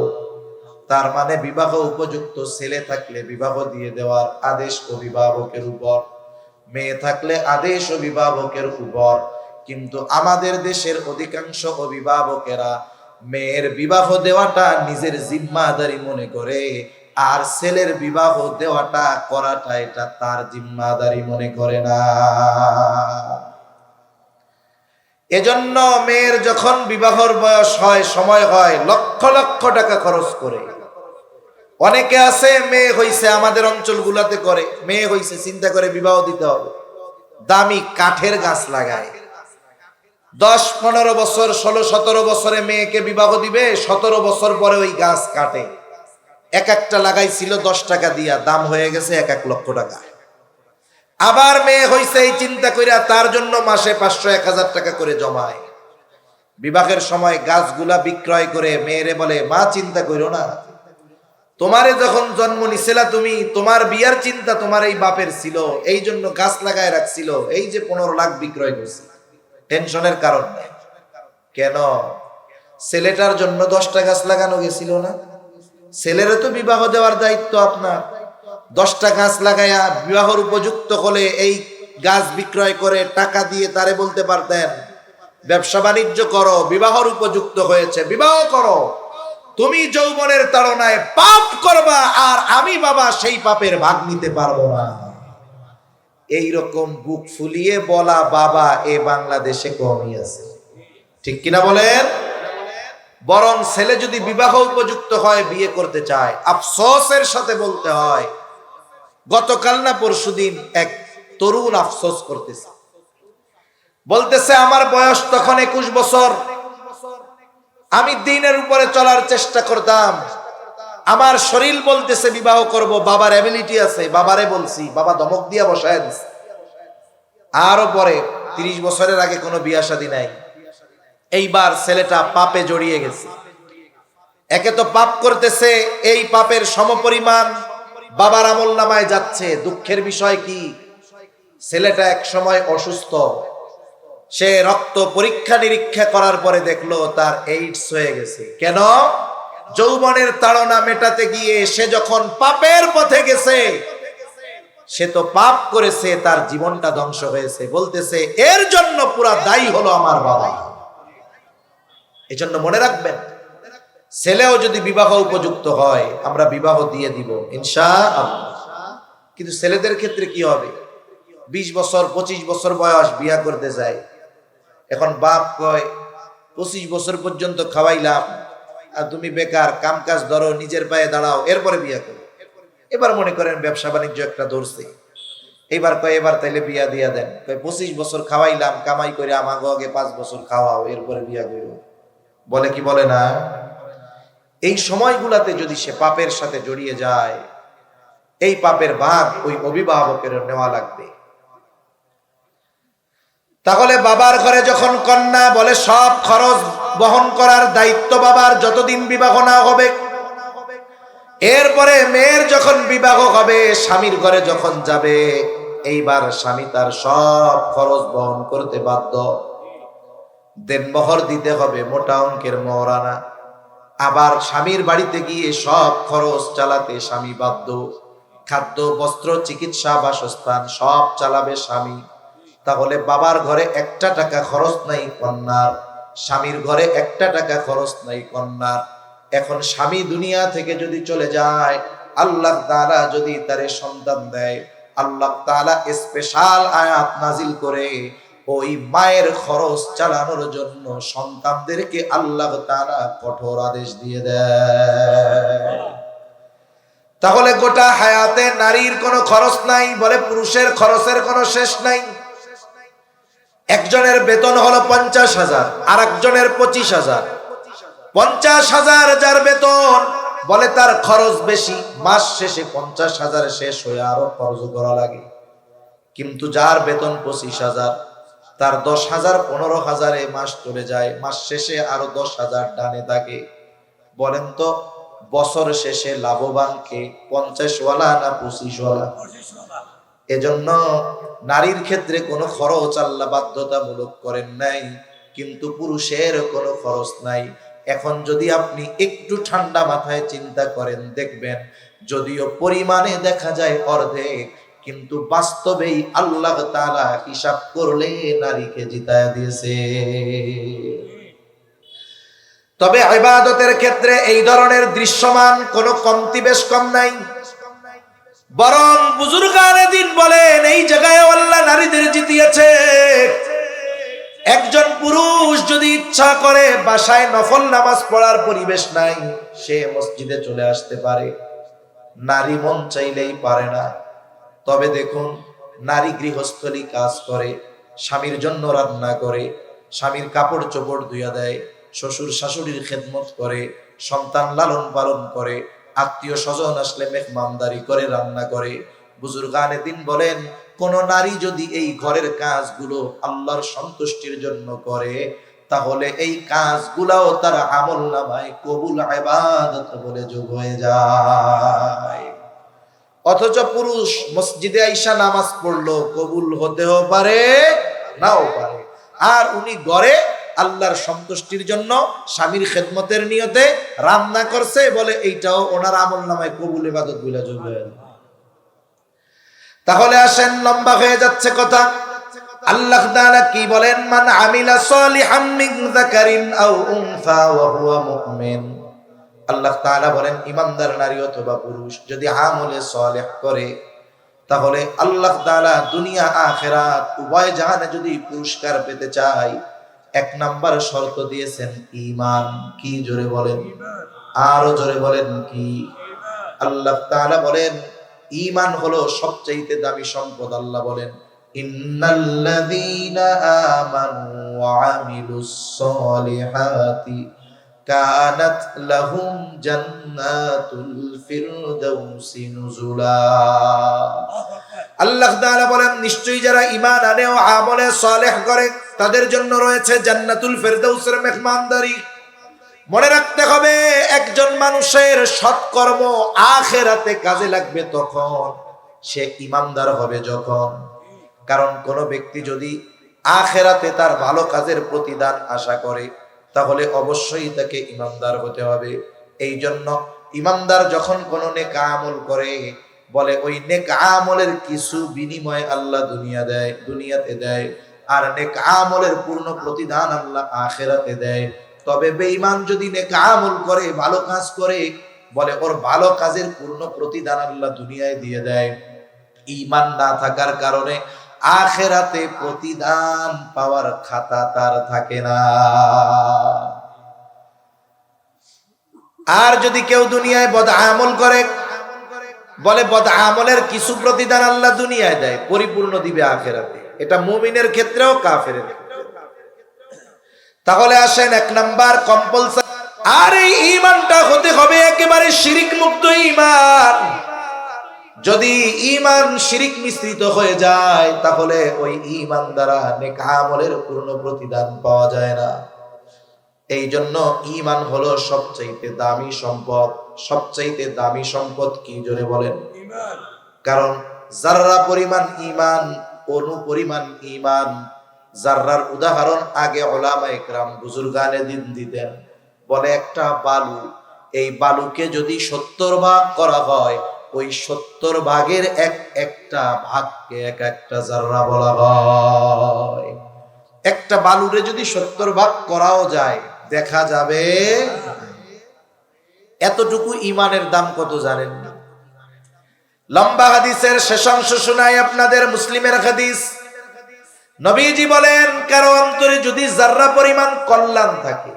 তার মানে বিবাহ উপযুক্ত ছেলে থাকলে বিবাহ দিয়ে দেওয়ার আদেশ অভিভাবকের উপর, মেয়ে থাকলে আদেশ অভিভাবকের উপর। কিন্তু আমাদের দেশের অধিকাংশ অভিভাবকেরা মেয়ের বিবাহ দেওয়াটা নিজের জিম্মাদারি মনে করে, আর ছেলের বিবাহ দেওয়াটা করাটা এটা তার জিম্মাদারি মনে করে না। এজন্য মেয়ের যখন বিবাহর বয়স হয়, সময় হয়, লক্ষ লক্ষ টাকা খরচ করে। অনেকে আছে মেয়ে হইছে, আমাদের অঞ্চলগুলাতে করে, মেয়ে হইছে চিন্তা করে বিবাহ দিতে হবে, দামি কাঠের গাছ লাগায়। 10-15 বছর, 16-17 বছরে মেয়েকে বিবাহ দিবে, 17 বছর পরে ওই গাছ কাটে। এক একটা লাগাইছিল 10 টাকা দিয়া, দাম হয়ে গেছে 1 লক্ষ টাকা। আবার মেয়ে হইছে এই চিন্তা কইরা তার জন্য মাসে 500-1000 টাকা করে জমায়। বিবাহের সময় গাছগুলা বিক্রয় করে মেয়েরে বলে, মা চিন্তা কইরো না, তোমারে যখন জন্ম নিছিলা তুমি, তোমার বিয়ার চিন্তা তোমার এই বাপের ছিল, এই জন্য গাছ লাগায় রাখছিল, এই যে 15 লাখ বিক্রয় করছে, টেনশনের কারণ নাই। কেন? ছেলেটার জন্য 10টা গাছ লাগানো গেছিল না? ছেলেরও তো বিবাহ দেওয়ার দায়িত্ব আপনার। 10টা গাছ লাগায়া বিবাহর উপযুক্ত হলে এই গাছ বিক্রয় করে টাকা দিয়ে তারে বলতে পারতেন, ব্যবসা বাণিজ্য করো, বিবাহর উপযুক্ত হয়েছে, বিবাহ করো। তুমি যৌবনের তাড়নায় পাপ করবা, আর আমি বাবা সেই পাপের ভাগ নিতে পারবো না। এইরকম বুক ফুলিয়ে বলা বাবা এ বাংলাদেশে কমই আছে, ঠিক কিনা বলেন? বরং ছেলে যদি বিবাহ উপযুক্ত হয়, বিয়ে করতে চায়, আফসোসের সাথে বলতে হয়, গতকাল না পরশুদিন এক তরুণ আফসোস করতেছে, বলতেছে আমার বয়স তখন 21 বছর, আমি দ্বীনের উপরে চলার চেষ্টা করতাম, আমার শরীর বলতেছে বিবাহ করব, বাবার অ্যাবিলিটি আছে, বাবারে বলছি, বাবা ধমক দিয়া বসায় দিছে। আরো পরে 30 বছরের আগে কোনো বিয়া শাদী নাই। এইবার ছেলেটা পাপে জড়িয়ে গেছে। একে তো পাপ করতেছে, এই পাপের সমপরিমাণ বাবার আমলনামায় যাচ্ছে। দুঃখের বিষয় কি, ছেলেটা এক সময় অসুস্থ, সে রক্ত পরীক্ষা নিরীক্ষা করার পরে দেখলো তার এইডস হয়ে গেছে। কেন? যৌবনের তাড়না মেটাতে গিয়ে সে যখন পাপের পথে গেছে, সে তো পাপ করেছে, তার জীবনটা ধ্বংস হয়েছে, বলতেছে এর জন্য পুরা দায়ী হলো আমার বাবা। এজন্য মনে রাখবেন, ছেলেও যদি বিবাহ উপযুক্ত হয় আমরা বিবাহ দিয়ে দিব ইনশাআল্লাহ। কিন্তু ছেলেদের ক্ষেত্রে কি হবে? 20 বছর 25 বছর বয়স বিয়া করতে যায়। এখন বাপ কয় 25 বছর পর্যন্ত খাওয়াইলাম, আর তুমি বেকার, কাম কাজ ধরো, নিজের পায়ে দাঁড়াও, এরপরে বিয়া করো। এবার মনে করেন ব্যবসা বাণিজ্য একটা ধরছে, এবার কয় এবার তাইলে বিয়া দিয়া দেন। কয় 25 বছর খাওয়াইলাম, কামাই করে আমাকে আগে 5 বছর খাওয়াও, এরপরে বিয়া করো। বলে কি বলে না? এই সময়গুলাতে যদি সে পাপের সাথে জড়িয়ে যায়, এই পাপের ভাগ ওই অভিভাবকের নেওয়া লাগবে। তাহলে বাবার ঘরে যখন কন্যা, বলে সব খরচ বহন করার দায়িত্ব বাবার যতদিন বিবাহ না হবে। এরপরে মেয়ের যখন বিবাহ হবে, স্বামীর ঘরে যখন যাবে, এইবার স্বামী তার সব খরচ বহন করতে বাধ্য। দেনমোহর দিতে হবে মোটা অঙ্কের মহারানা। আবার স্বামীর বাড়িতে গিয়ে সব খরচ চালাতে স্বামী বাধ্য। খাদ্য, বস্ত্র, চিকিৎসা, বাসস্থান সব চালাবে স্বামী। তাহলে বাবার ঘরে 1 টাকা খরচ নাই কন্যার, স্বামীর ঘরে 1 টাকা খরচ নাই কন্যার। এখন স্বামী দুনিয়া থেকে যদি চলে যায়, আল্লাহ তাআলা যদি তারে সন্তান দেয়, আল্লাহ তাআলা স্পেশাল আয়াত নাজিল করে ওই মায়ের খরচ চালানোর জন্য সন্তানদেরকে আল্লাহ তাআলা কঠোর আদেশ দিয়ে দেয়। তাহলে গোটা হায়াতে নারীর কোনো খরচ নাই, বলে পুরুষের খরচের কোনো শেষ নাই। একজনের বেতন হলো 50,000, আর একজনের 25,000। 50,000 যার বেতন, বলে তার খরচ বেশি, মাস শেষে 50,000 শেষ হয়ে আরো খরচ করা লাগে। কিন্তু যার বেতন 25,000, তার 10,000 15,000 মাস চলে যায়, মাস শেষে আরো 10,000 ডানে থাকে। বলেন তো বছর শেষে লাভবান কে, 50 ওয়ালা না 25 ওয়ালা? এজন্য নারীর ক্ষেত্রে কোনো খরচ আল্লাহ বাধ্যতামূলক করেন নাই, কিন্তু পুরুষের কোনো খরচ নাই। এখন যদি আপনি একটু ঠান্ডা মাথায় চিন্তা করেন, দেখবেন যদিও পরিমাণে দেখা যায় অর্ধেক, কিন্তু বাস্তবেই আল্লাহ তাআলা হিসাব করলে নারীকে জিতায়া দিয়েছে। তবে ইবাদতের ক্ষেত্রে এই ধরনের দৃশ্যমান কোনো কমতি বেশ কম নাই। বরং বুজুর্গানে দিন বলেন, এই জায়গায় আল্লাহ নারীদের জিতিয়েছে। একজন পুরুষ যদি ইচ্ছা করে, বাসায় নফল নামাজ পড়ার পরিবেশ নাই, সে মসজিদে চলে আসতে পারে। নারী মন চাইলেই পারে না। তবে দেখুন, নারী গৃহস্থলী কাজ করে, স্বামীর জন্য রান্না করে, স্বামীর কাপড় চোপড় ধুইয়া দেয়, শ্বশুর শাশুড়ির খেদমত করে, সন্তান লালন পালন করে, আত্মীয় স্বজন আসলে মেহমানদারি করে, রান্না করে। বুজুর্গানে দিন বলেন, কোন নারী যদি এই ঘরের কাজগুলো আল্লাহর সন্তুষ্টির জন্য করে, তাহলে এই কাজগুলাও তার আমলনামায় কবুল ইবাদত বলে যোগ হয়ে যায়। অথচ পুরুষ মসজিদে আইসা নামাজ পড়লো, কবুল হতেও পারে নাও পারে। আর উনি ঘরে আল্লাহর সন্তুষ্টির জন্য স্বামীর খেদমতের নিয়তে রান্না করছে, বলে এইটাও ওনার আমলনামায় কবুল ইবাদত বলে যোগ হয়ে যায়। তাহলে আসেন, লম্বা হয়ে যাচ্ছে কথা। আল্লাহ তাআলা কি বলেন? মান আমিলা সালিহাম মিন যাকারিন আও উনসা ওয়া হুয়া মুমিন। আল্লাহ তাআলা বলেন, ইমানদার নারী অথবা পুরুষ যদি আমলে সালেহ করে, তাহলে আল্লাহ তাআলা দুনিয়া আখিরাত উভয় জাহানে যদি পুরস্কার পেতে চায়, 1 নাম্বার শর্ত দিয়েছেন ঈমান। কি জোরে বলেন, আরো জোরে বলেন কি? আল্লাহ তাআলা বলেন ঈমান হলো সবচেয়ে দামি সম্পদ। আল্লাহ বলেন, ইন্নাল্লাযীনা আমানু ওয়া আমিলুস সালিহাতি কানাত লাহুম জান্নাতুল ফিরদাউসি নুজুলা। আল্লাহ তাআলা বলেন, নিশ্চয়ই যারা ঈমান আনে ও আমলে সালেহ করে, তাদের জন্য রয়েছে জান্নাতুল ফিরদাউসের মেহমানদারি। মনে রাখতে হবে, একজন মানুষের সৎকর্ম আখিরাতে কাজে লাগবে তখন, সে ঈমানদার হবে যখন। কারণ কোন ব্যক্তি যদি আখিরাতে তার ভালো কাজের প্রতিদান আশা করে, তাহলে অবশ্যই তাকে ঈমানদার হতে হবে। এই জন্য ইমানদার যখন কোন নেক আমল করে, বলে ওই নেক আমলের কিছু বিনিময় আল্লাহ দুনিয়াতে দেয়, আর নেক আমলের পূর্ণ প্রতিদান আল্লাহ আখিরাতে দেয়। তবে বেঈমান যদি নেক আমল করে, ভালো কাজ করে, বলে ওর ভালো কাজের পূর্ণ প্রতিদান আল্লাহ দুনিয়ায় দিয়ে দেয়। ঈমান না থাকার কারণে আখিরাতে প্রতিদান পাওয়ার খাতা তার থাকে না। আর যদি কেউ দুনিয়ায় বদ আমল করে, বলে বদ আমলের কিছু প্রতিদান আল্লাহ দুনিয়ায় দেয়, পরিপূর্ণ দিবে আখিরাতে। এটা মুমিনের ক্ষেত্রেও কাফেরের ক্ষেত্রেও। তাহলে আসেন, এক নাম্বার কম্পালসারি, আর এই ঈমানটা হতে হবে একেবারে শিরিক মুক্ত ঈমান। যদি ঈমান শিরিক মিশ্রিত হয়ে যায়, তাহলে ওই ঈমান দ্বারা নেক আমলের পূর্ণ প্রতিদান পাওয়া যায় না। এই জন্য ঈমান হলো সবচাইতে দামি সম্পদ। সবচাইতে দামি সম্পদ কি, জোরে বলেন? ঈমান। কারণ যাররা পরিমাণ ঈমান, অনু পরিমাণ ঈমান। যাররার উদাহরণ আগে উলামায়ে কেরাম বুজুর্গানে দিন দিতেন। বলে একটা বালু, এই বালুকে যদি 70 ভাগ করা হয়, ওই 70 ভাগের একটা ভাগকে একটা যাররা বলা হয়। একটা বালুরে যদি 70 ভাগ করাও যায়, দেখা যাবে। এতটুকু ঈমানের দাম কত জানেন না? লম্বা হাদিসের শেষাংশ শোনাই আপনাদের, মুসলিমের হাদিস। নবীজি বলেন, কারো অন্তরে যদি যাররা পরিমাণ কল্যাণ থাকে,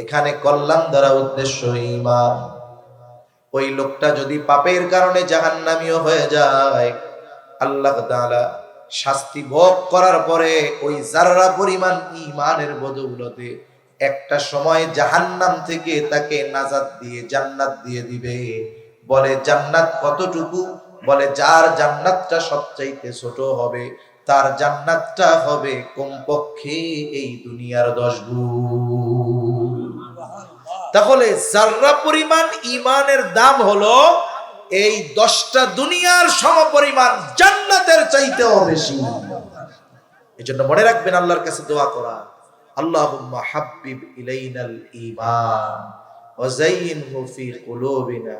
এখানে কল্যাণ দ্বারা উদ্দেশ্য ঈমান, ওই লোকটা যদি পাপের কারণে জাহান্নামীও হয়ে যায়, আল্লাহ তাআলা শাস্তি ভোগ করার পরে ওই যাররা পরিমাণ ঈমানের বদৌলতে একটা সময় জাহান্নাম থেকে তাকে নাজাত দিয়ে জান্নাত দিয়ে দিবে। বলে জান্নাত কতটুকু? বলে যার জান্নাতটা সবচাইতে ছোট হবে, তার জান্নাতটা হবে কমপক্ষে এই দুনিয়ার 10 গুণ। তাহলে যাররা পরিমাণ ঈমানের দাম হলো এই 10টা দুনিয়ার সমপরিমাণ জান্নাতের চাইতেও বেশি। এজন্য মনে রাখবেন, আল্লাহর কাছে দোয়া করা, আল্লাহুম্মা হাব্বিব ইলাইনাল ঈমান ওয়া যায়্যিনহু ফি কুলুবিনা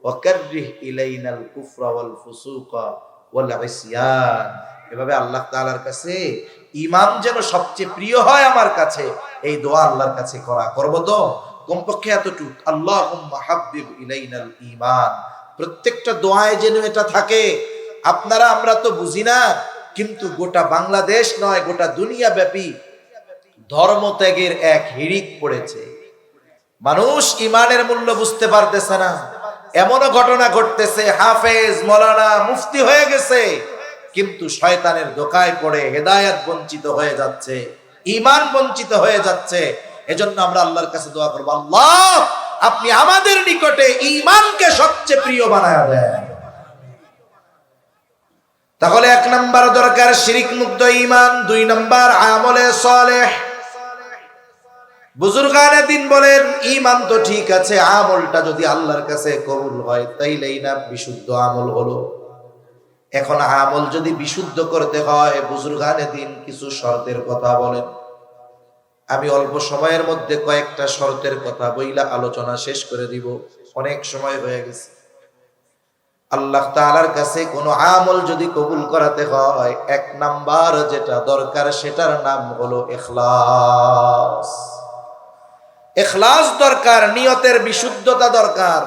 ওয়া কাররিহ ইলাইনাল কুফরা ওয়াল ফুসুকা ওয়াল ইসয়ান। এভাবে আল্লাহ তাআলার কাছে ঈমান যেন সবচেয়ে প্রিয় হয় আমার কাছে, এই দোয়া আল্লাহর কাছে করব তো কমপক্ষে এতটুকু, আল্লাহুম্মা হাব্বিব ইলাইনাল ঈমান। প্রত্যেকটা দোয়ায় যেন এটা থাকে। আপনারা আমরা তো বুঝি না, কিন্তু গোটা বাংলাদেশ নয়, গোটা দুনিয়া ব্যাপী ধর্মত্যাগের এক হিড়িক পড়েছে। মানুষ ঈমানের মূল্য বুঝতে পারতেছে না। এমনও ঘটনা ঘটতেছে, হাফেজ মাওলানা মুফতি হয়ে গেছে, কিন্তু শয়তানের ধোঁকায় পড়ে হেদায়েত বঞ্চিত হয়ে যাচ্ছে, ঈমান বঞ্চিত হয়ে যাচ্ছে। এজন্য আমরা আল্লাহর কাছে দোয়া করব, আল্লাহ আপনি আমাদের নিকটে ঈমানকে সবচেয়ে প্রিয় বানায়া দেন। তাহলে 1 নাম্বার দরকার শিরিক মুক্ত ঈমান, 2 নাম্বার আমলে সালেহ। বুজুর্গানে দিন বলেন, ঈমান তো ঠিক আছে, আমলটা যদি আল্লাহর কাছে কবুল হয় তাইলেই না বিশুদ্ধ আমল হলো। এখন আমল যদি বিশুদ্ধ করতে হয়, বুজুর্গানে দিন কিছু শর্তের কথা বলেন। আমি অল্প সময়ের মধ্যে কয়েকটা শর্তের কথা বইলা আলোচনা শেষ করে দিব, অনেক সময় হয়ে গেছে। আল্লাহ তাআলার কাছে কোনো আমল যদি কবুল করাতে হয়, 1 নাম্বার যেটা দরকার সেটার নাম হলো ইখলাস। ইখলাস দরকার, নিয়তের বিশুদ্ধতা দরকার,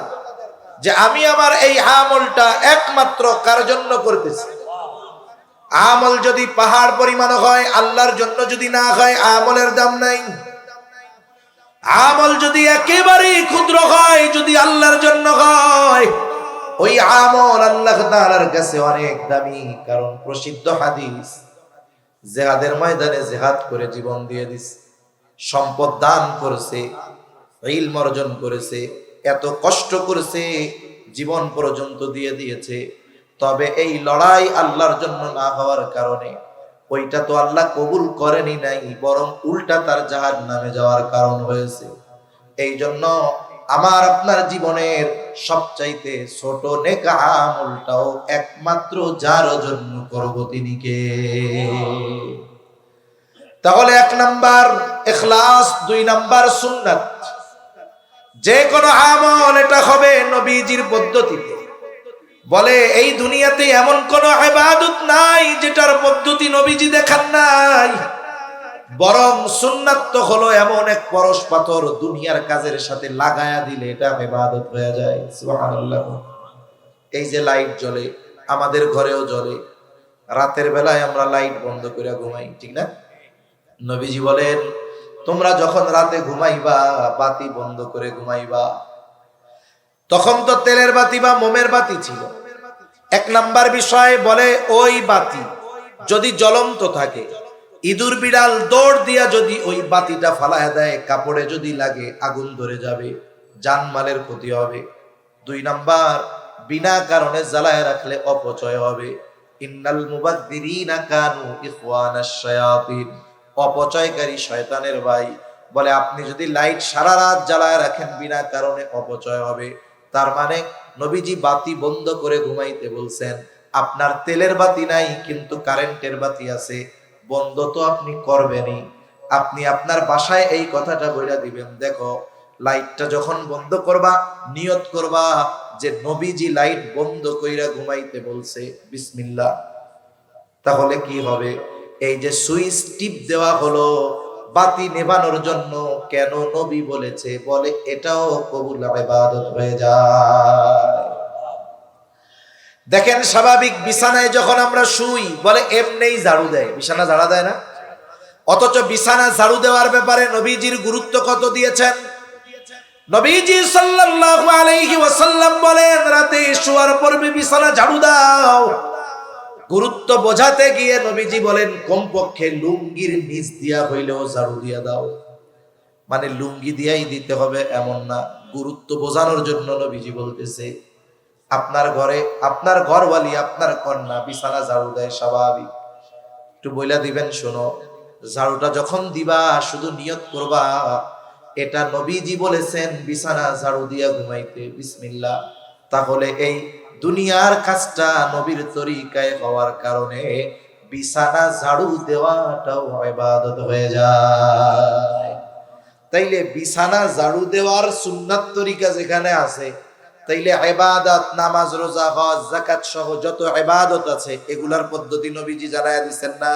যে আমি আমার এই আমলটা একমাত্র কার জন্য করতেছি। আমল যদি পাহাড় পরিমাণ হয়, আল্লাহর জন্য যদি না হয়, আমলের দাম নাই। আমল যদি একেবারে ক্ষুদ্র হয়, যদি আল্লাহর জন্য হয়, ওই আমল আল্লাহ তাআলার কাছে অনেক দামি। কারণ প্রসিদ্ধ হাদিস, জিহাদের ময়দানে জিহাদ করে জীবন দিয়ে দিছে, সম্পদ দান করেছে, ইলম অর্জন করেছে, এত কষ্ট করেছে, জীবন পর্যন্ত দিয়ে দিয়েছে। তবে এই লড়াই আল্লাহর জন্য না হওয়ার কারণে ওইটা তো আল্লাহ কবুল করেনি নাই, বরং উল্টা তার জাহান্নামে যাওয়ার কারণ হয়েছে। এই জন্য আমার আপনার জীবনের সবচাইতে ছোট নেক আমলটাও একমাত্র যার জন্য করব তিনি কে? তাহলে 1 নাম্বার ইখলাস, 2 নাম্বার সুন্নাত। যে কোনো আমল এটা হবে নবীজির পদ্ধতিতে। বলে এই দুনিয়াতে এমন কোন ইবাদত নাই যেটার পদ্ধতি নবীজি দেখান নাই, বরং সুন্নাত তো হলো এমন এক পরশ পাথর, দুনিয়ার কাজের সাথে লাগায়া দিলে এটা ইবাদত হয়ে যায়। সুবহানাল্লাহ। এই যে লাইট জ্বলে, আমাদের ঘরেও জ্বলে, রাতের বেলায় আমরা লাইট বন্ধ করে ঘুমাই, ঠিক না? নবীজি বলেন তোমরা যখন রাতে ঘুমাইবা বাতি বন্ধ করে ঘুমাইবা। তখন তো তেলের বাতি বা মোমের বাতি ছিল। এক নাম্বার বিষয় বলে ওই বাতি যদি জ্বলন্ত থাকে, ইঁদুর বিড়াল দৌড় দিয়া যদি ওই বাতিটা ফালায় দেয়, কাপড়ে যদি লাগে আগুন ধরে যাবে, জানমালের ক্ষতি হবে। দুই নাম্বার, বিনা কারণে জ্বালায় রাখলে অপচয় হবে। ইন্নাল মুবাদদিরিনা কানু ইখওয়ানাশ শায়াতিন, অপচয়কারী শয়তানের ভাই। বলে আপনি যদি লাইট সারা রাত জ্বালায় রাখেন বিনা কারণে অপচয় হবে। তার মানে নবীজি বাতি বন্ধ করে ঘুমাইতে বলছেন। আপনার তেলের বাতি নাই কিন্তু কারেন্টের বাতি আছে, বন্ধ তো আপনি করবেনই। আপনি আপনার বাসায় এই কথাটা বইলা দিবেন, দেখো লাইটটা যখন বন্ধ করবা নিয়ত করবা যে নবীজি লাইট বন্ধ কইরা ঘুমাইতে বলছে, বিসমিল্লাহ। তাহলে কি হবে? এই যে সুইচ টিপ দেওয়া হলো বাতি নেভানোর জন্য, কেন নবী বলেছে, বলে এটাও কবুল ইবাদত হয়ে যায়। দেখেন স্বাভাবিক বিছানায় যখন আমরা শুই, বলে এমনিই ঝাড়ু দেয়, বিছানা ঝাড়া দেয় না? অথচ বিছানা ঝাড়ু দেওয়ার ব্যাপারে নবীজির গুরুত্ব কত দিয়েছেন। নবীজি সাল্লাল্লাহু আলাইহি ওয়াসাল্লাম বলেন রাতে শোয়ার পূর্বে বিছানা ঝাড়ু দাও। গুরুত্ব বোঝাতে গিয়ে নবীজি বলেন কমপক্ষে লুঙ্গির নিচ দিয়া হইলেও ঝাড়ু দিয়া দাও। মানে লুঙ্গি দিয়াই দিতে হবে এমন না, গুরুত্ব বোঝানোর জন্য নবীজি বলতেছে। আপনার ঘরে আপনার ঘরওয়ালি আপনার কন্যা বিছানা ঝাড়ু দেয়, স্বাভাবিক, একটু বইলা দিবেন শোনো, ঝাড়ুটা যখন দিবা শুধু নিয়ত করবা এটা নবীজি বলেছেন বিছানা ঝাড়ু দিয়া ঘুমাইতে, বিসমিল্লাহ। তাহলে এই দুনিয়ার কাজটা নবীর তরিকায় হওয়ার কারণে বিছানা ঝাড়ু দেওয়াটাও ইবাদত হয়ে যায়। তাইলে বিছানা ঝাড়ু দেওয়ার সুন্নাত তরিকা যেখানে আছে, তাইলে ইবাদত, নামাজ, রোজা, হজ, যাকাত সহ যত ইবাদত আছে এগুলার পদ্ধতি নবীজি জানায়া দিবেন না?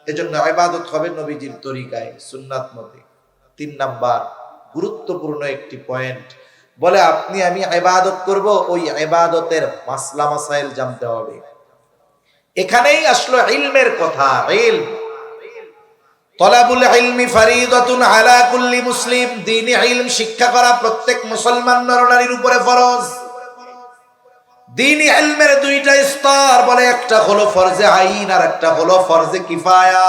এজন্য ইবাদত হবে নবীজির তরিকায়, সুন্নাত মতে। 3 নাম্বার গুরুত্বপূর্ণ একটি পয়েন্ট, বলে আপনি আমি ইবাদত করব, ওই ইবাদতের মাসলা মাসাইল জানতে হবে। এখানেই আসলো ইলমের কথা। ইলম, তলাবুল ইলমি ফরিদাতুন আলা কুল্লি মুসলিম, দ্বীনি ইলম শিক্ষা করা প্রত্যেক মুসলমান নরনারীর উপরে ফরজ। দ্বীনি ইলমের দুইটা স্তর, বলে একটা হলো ফরজে আইন আর একটা হলো ফরজে কিফায়া।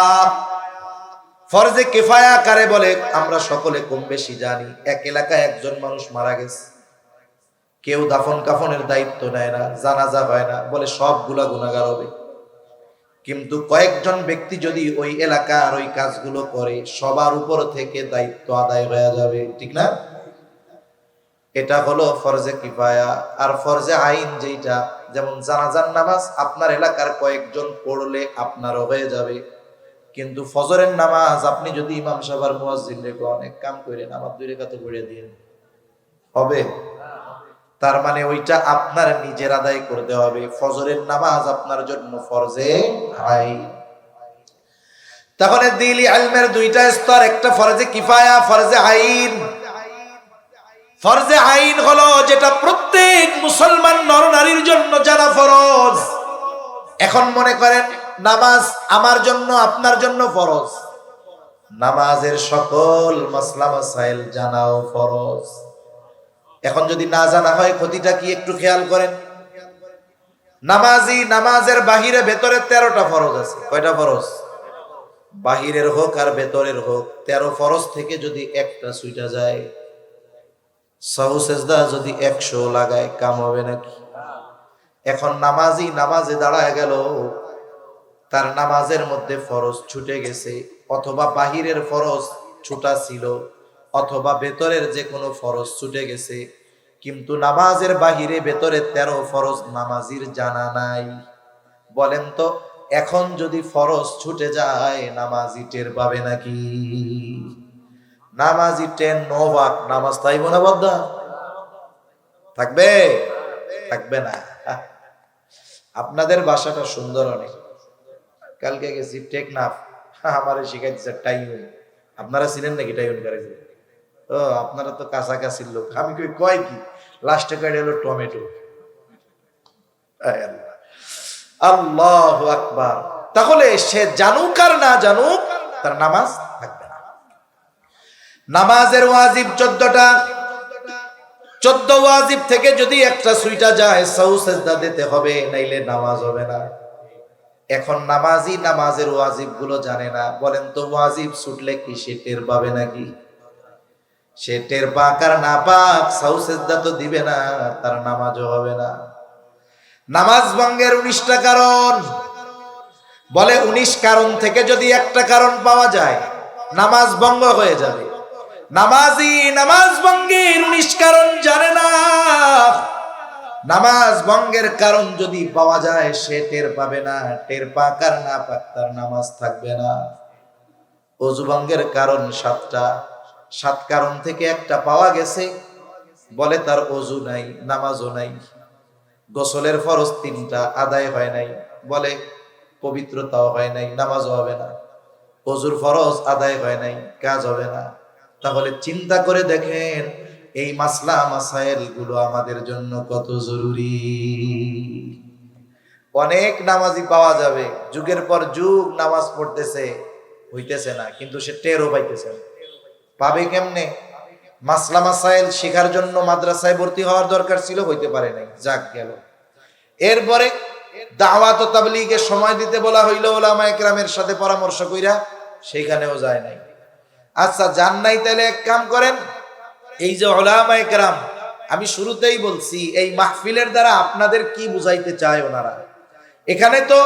ফরজে কিফায়া কারে বলে আমরা সকলে কম বেশি জানি। এক এলাকায় একজন মানুষ মারা গেছে, কেউ দাফন কাফনের দায়িত্ব নেয় না, জানাজা হয় না, বলে সবগুলা গুনাহগার হবে। কিন্তু কয়েকজন ব্যক্তি যদি ওই এলাকার ওই কাজগুলো করে, সবার উপর থেকে দায়িত্ব আদায় হয়ে যাবে, ঠিক না? এটা হলো ফরজে কিফায়া। আর ফরজে আইন যেটা, যেমন জানাজার নামাজ আপনার এলাকার কয়েকজন পড়লে আপনারও হয়ে যাবে, কিন্তু ফজরের নামাজ আপনি যদি ইমাম সাহেব আর মুয়াজ্জিন রেখে অনেক কাম করেন, আমার 2 রাকাত পড়ে দিন, হবে? তার মানে ওইটা আপনার নিজের আদায় করতে হবে। ফজরের নামাজ আপনার জন্য ফরজে আইন। তাহলে দ্বীনি ইলমের দুইটা স্তর, একটা ফরজে কিফায়া, ফরজে আইন। ফরজে আইন হলো যেটা প্রত্যেক মুসলমান নরনারীর জন্য জানা ফরজ। এখন মনে করেন নামাজ আমার জন্য আপনার জন্য ফরজ, নামাজের সকল মাসলা মাসাইল জানাও ফরজ। এখন যদি না জানা হয় ক্ষতিটা কি একটু খেয়াল করেন। নামাজি নামাজের বাহিরে ভেতরে 13টা ফরজ আছে। কয়টা ফরজ? বাহিরের হোক আর ভেতরের হোক 13 ফরজ থেকে যদি একটা ছুইটা যায়, সাহু সেজদা যদি 100 লাগায়, কাম হবে নাকি? এখন নামাজি নামাজে দাঁড়ায় গেল, তার নামাজের মধ্যে ফরজ ছুটে গেছে, অথবা বাহিরের ফরজ ছুটা ছিল, অথবা ভেতরের যে কোনো ফরজ ছুটে গেছে, কিন্তু নামাজের বাহিরে ভেতরে 13 ফরজ নামাজির জানা নাই। বলেন তো এখন যদি ফরজ ছুটে যায় নামাজি টের পাবে নাকি? নামাজি 10 নোভাক নামাজ তাইব না বদ্দা থাকবে থাকবে না। আপনাদের ভাষাটা সুন্দর অনেক। কালকে গেছি টেকনাফ, আমারে শিখাইতেছে টাইউন। আপনারা ছিলেন নাকি টাইউন করেছে? ও আপনারা তো কাছাকাছি লোক। আমি কই কি লাস্টে কয়টা হলো টমেটো। আল্লাহু আকবার। তাহলে সে জানুক আর না জানুক তার নামাজ থাকবে না। নামাজের ওয়াজিব 14টা। 14 ওয়াজিব থেকে যদি একটা সুইটা যায় সাউ সেজদা দিতে হবে, নাইলে নামাজ হবে না। এখন নামাজি নামাজের ওয়াজিব গুলো জানে না। বলেন তো ওয়াজিব ছুটলে কি সে টের পাবে নাকি? সে টের পাক আর না পাক সাউ সেজদা তো দিবে না, তার নামাজও হবে না। নামাজ ভঙ্গের 19টা কারণ। বলে 19 কারণ থেকে যদি একটা কারণ পাওয়া যায় নামাজ ভঙ্গ হয়ে যাবে। নামাজি নামাজ ভঙ্গের 19 কারণ জানে না। নামাজ ভঙ্গের কারণ যদি পাওয়া যায় সে টের পাবে না, টের পাক আর না পাক তার নামাজ থাকবে না। ওযু ভঙ্গের কারণ 7টা। 7 কারণ থেকে একটা পাওয়া গেছে, বলে তার ওযু নাই, নামাজও নাই। গোসলের ফরজ 3টা আদায় হয় নাই, বলে পবিত্রতাও হয় নাই, নামাজও হবে না। ওযুর ফরজ আদায় হয় নাই, কাজ হবে না। তাহলে চিন্তা করে দেখেন এই মাসলা মাসাইল গুলো আমাদের জন্য কত জরুরি। অনেক নামাজি পাওয়া যাবে যুগের পর যুগ নামাজ পড়তেছে, হইতেছে না, কিন্তু সে টেরও পাইতেছে না। পাবে কেমনে? মাসলা মাসাইল শেখার জন্য মাদ্রাসায় ভর্তি হওয়ার দরকার ছিল, হইতে পারে নাই, যাক গেল। এরপরে দাওয়াত ও তাবলীগে সময় দিতে বলা হইল উলামা ইকরামের সাথে পরামর্শ কইরা, সেখানেও যায় নাই। আচ্ছা জান নাই, তাহলে এক কাম করেন, এই যে উলামা ইকরাম, আমি শুরুতেই বলছি এই মাহফিলের দ্বারা আপনাদের কি বুঝাইতে চায় ওনারা। এখানে তো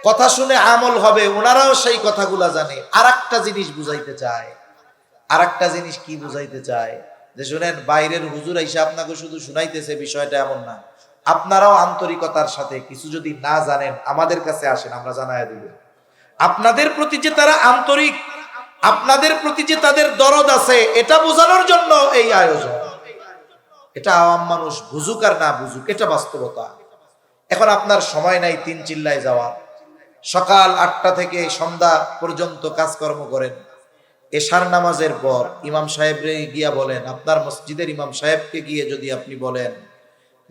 কথা শুনে আমল হবে, ওনারাও সেই কথাগুলা জানে। আরেকটা জিনিস বুঝাইতে চায়। আরেকটা জিনিস কি বুঝাইতে চায়? যে শুনেন, বাইরের হুজুর আইসা আপনাকে শুধু শুনাইতেছে, বিষয়টা এমন না। আপনারাও আন্তরিকতার সাথে কিছু যদি না জানেন আমাদের কাছে আসেন, আমরা জানাইয়া দিব। আপনাদের প্রতি যে তারা আন্তরিক, আপনাদের প্রতি যে তাদের দরদ আছে, এটা বোঝানোর জন্য এই আয়োজন। এটা আওয়াম মানুষ বুঝুক আর না বুঝুক, এটা বাস্তবতা। এখন আপনার সময় নাই 3 চিল্লায় যাওয়া। সকাল 8টা থেকে সন্ধ্যা পর্যন্ত কাজকর্ম করেন। এশার নামাজের পর ইমাম সাহেবরে গিয়া বলেন, আপনার মসজিদের ইমাম সাহেবকে গিয়ে যদি আপনি বলেন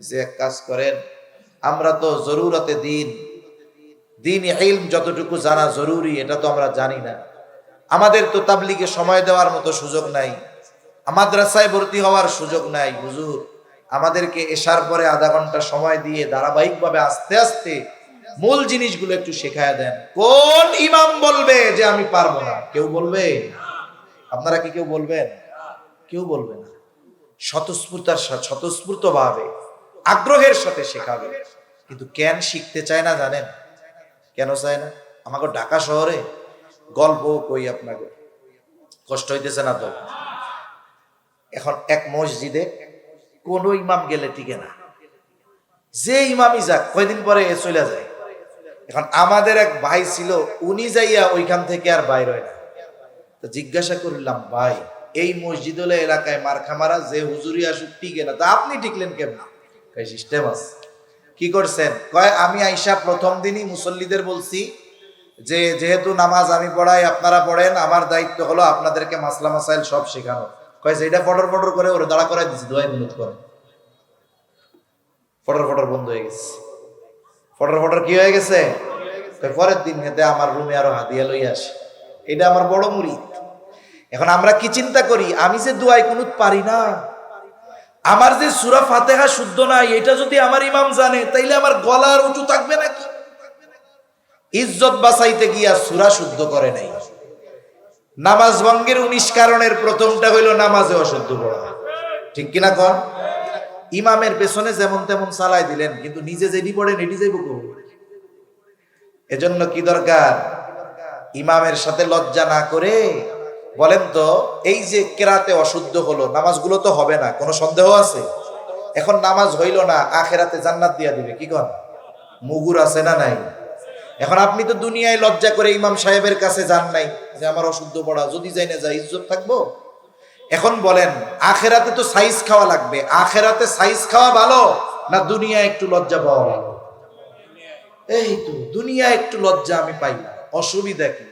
যে এক কাজ করেন, আমরা তো জরুরতে দিন ইলম যতটুকু জানা জরুরি এটা তো আমরা জানি না, আমাদের তো তাবলীগে সময় দেওয়ার মতো সুযোগ নাই, মাদ্রাসায় ভর্তি হওয়ার সুযোগ নাই, হুজুর আমাদেরকে এশার পরে আধা ঘন্টা সময় দিয়ে ধারাবাহিকভাবে আস্তে আস্তে মূল জিনিসগুলো একটু শেখায় দেন। কোন ইমাম বলবে যে আমি পারবো না? কেউ বলবে? আপনারা কি কেউ বলবেন? কেউ বলবে না। স্বতঃস্ফূর্ত ভাবে আগ্রহের সাথে শেখাবে। কিন্তু কেন শিখতে চায় না জানেন? কেন চায় না? আমাকে ঢাকা শহরে গল্প কই আপনাকে, কষ্ট হইতেছে না তো? এখন এক মসজিদে কোন ইমাম গেলে টিকে না, যে ইমামই যাক কয়দিন পরে চলে যায়। এখন আমাদের এক ভাই ছিল, উনি যাইয়া ওইখান থেকে আর বাইর হয় না। তো জিজ্ঞাসা করলাম, ভাই এই মসজিদ এলাকায় মার্কা মারা যে হুজুরি আসুক টিকে না, তা আপনি টিকলেন কেমন? সিস্টেম আছে। কি করছেন? কয় আমি আইসা প্রথম দিনই মুসল্লিদের বলছি যে যেহেতু নামাজ আমি পড়াই, আপনারা পড়েন, আমার দায়িত্ব হলো আপনাদেরকে মাসলা মাসাইল সব শেখানো। কয় যেটা ফটর ফটর করে ওরে দাঁড়া করাই দিচ্ছি, দোয়াই বুনুত করে। ফটর ফটর বন্ধ হয়ে গেছে। ফটর ফটর কি হয়ে গেছে? পরের দিন হেতে আমার রুমে আরো হাদিয়া লই আসে। এটা আমার বড় মুরিদ। এখন আমরা কি চিন্তা করি, আমি যে দোয়াই কুনুত পারি না, আমার যে সূরা ফাতিহা শুদ্ধ নাই, এটা যদি আমার ইমাম জানে তাইলে আমার গলার উঁচু থাকবে নাকি? ইজ্জত বাঁচাইতে গিয়া সূরা শুদ্ধ করে নাই। নামাজ ভঙ্গের 19 কারণের প্রথমটা হইল নামাজে অশুদ্ধ পড়া। ঠিক কিনা কোন? ইমামের পেছনে যেমন তেমন চালাই দিলেন, কিন্তু নিজে যেটি পড়েন এটি যাইব কোন? এজন্য কি দরকার? ইমামের সাথে লজ্জা না করে বলেন তো, এই যে কেরাতে অশুদ্ধ হলো, নামাজগুলো তো হবে না, কোনো সন্দেহ আছে? এখন নামাজ হইল না, আখেরাতে জান্নাত দিয়া দিবে, কি কন? মুগুর আছে না নাই? এখন আপনি তো দুনিয়ায় লজ্জা করে ইমাম সাহেবের কাছে যান নাই যে আমার অশুদ্ধ পড়া, যদি যাই না যায় ইজ্জত থাকবো? এখন বলেন, আখেরাতে তো সাইজ খাওয়া লাগবে, আখেরাতে সাইজ খাওয়া ভালো না দুনিয়া একটু লজ্জা পাওয়া ভালো? এই তো দুনিয়া একটু লজ্জা আমি পাই না, অসুবিধা কি?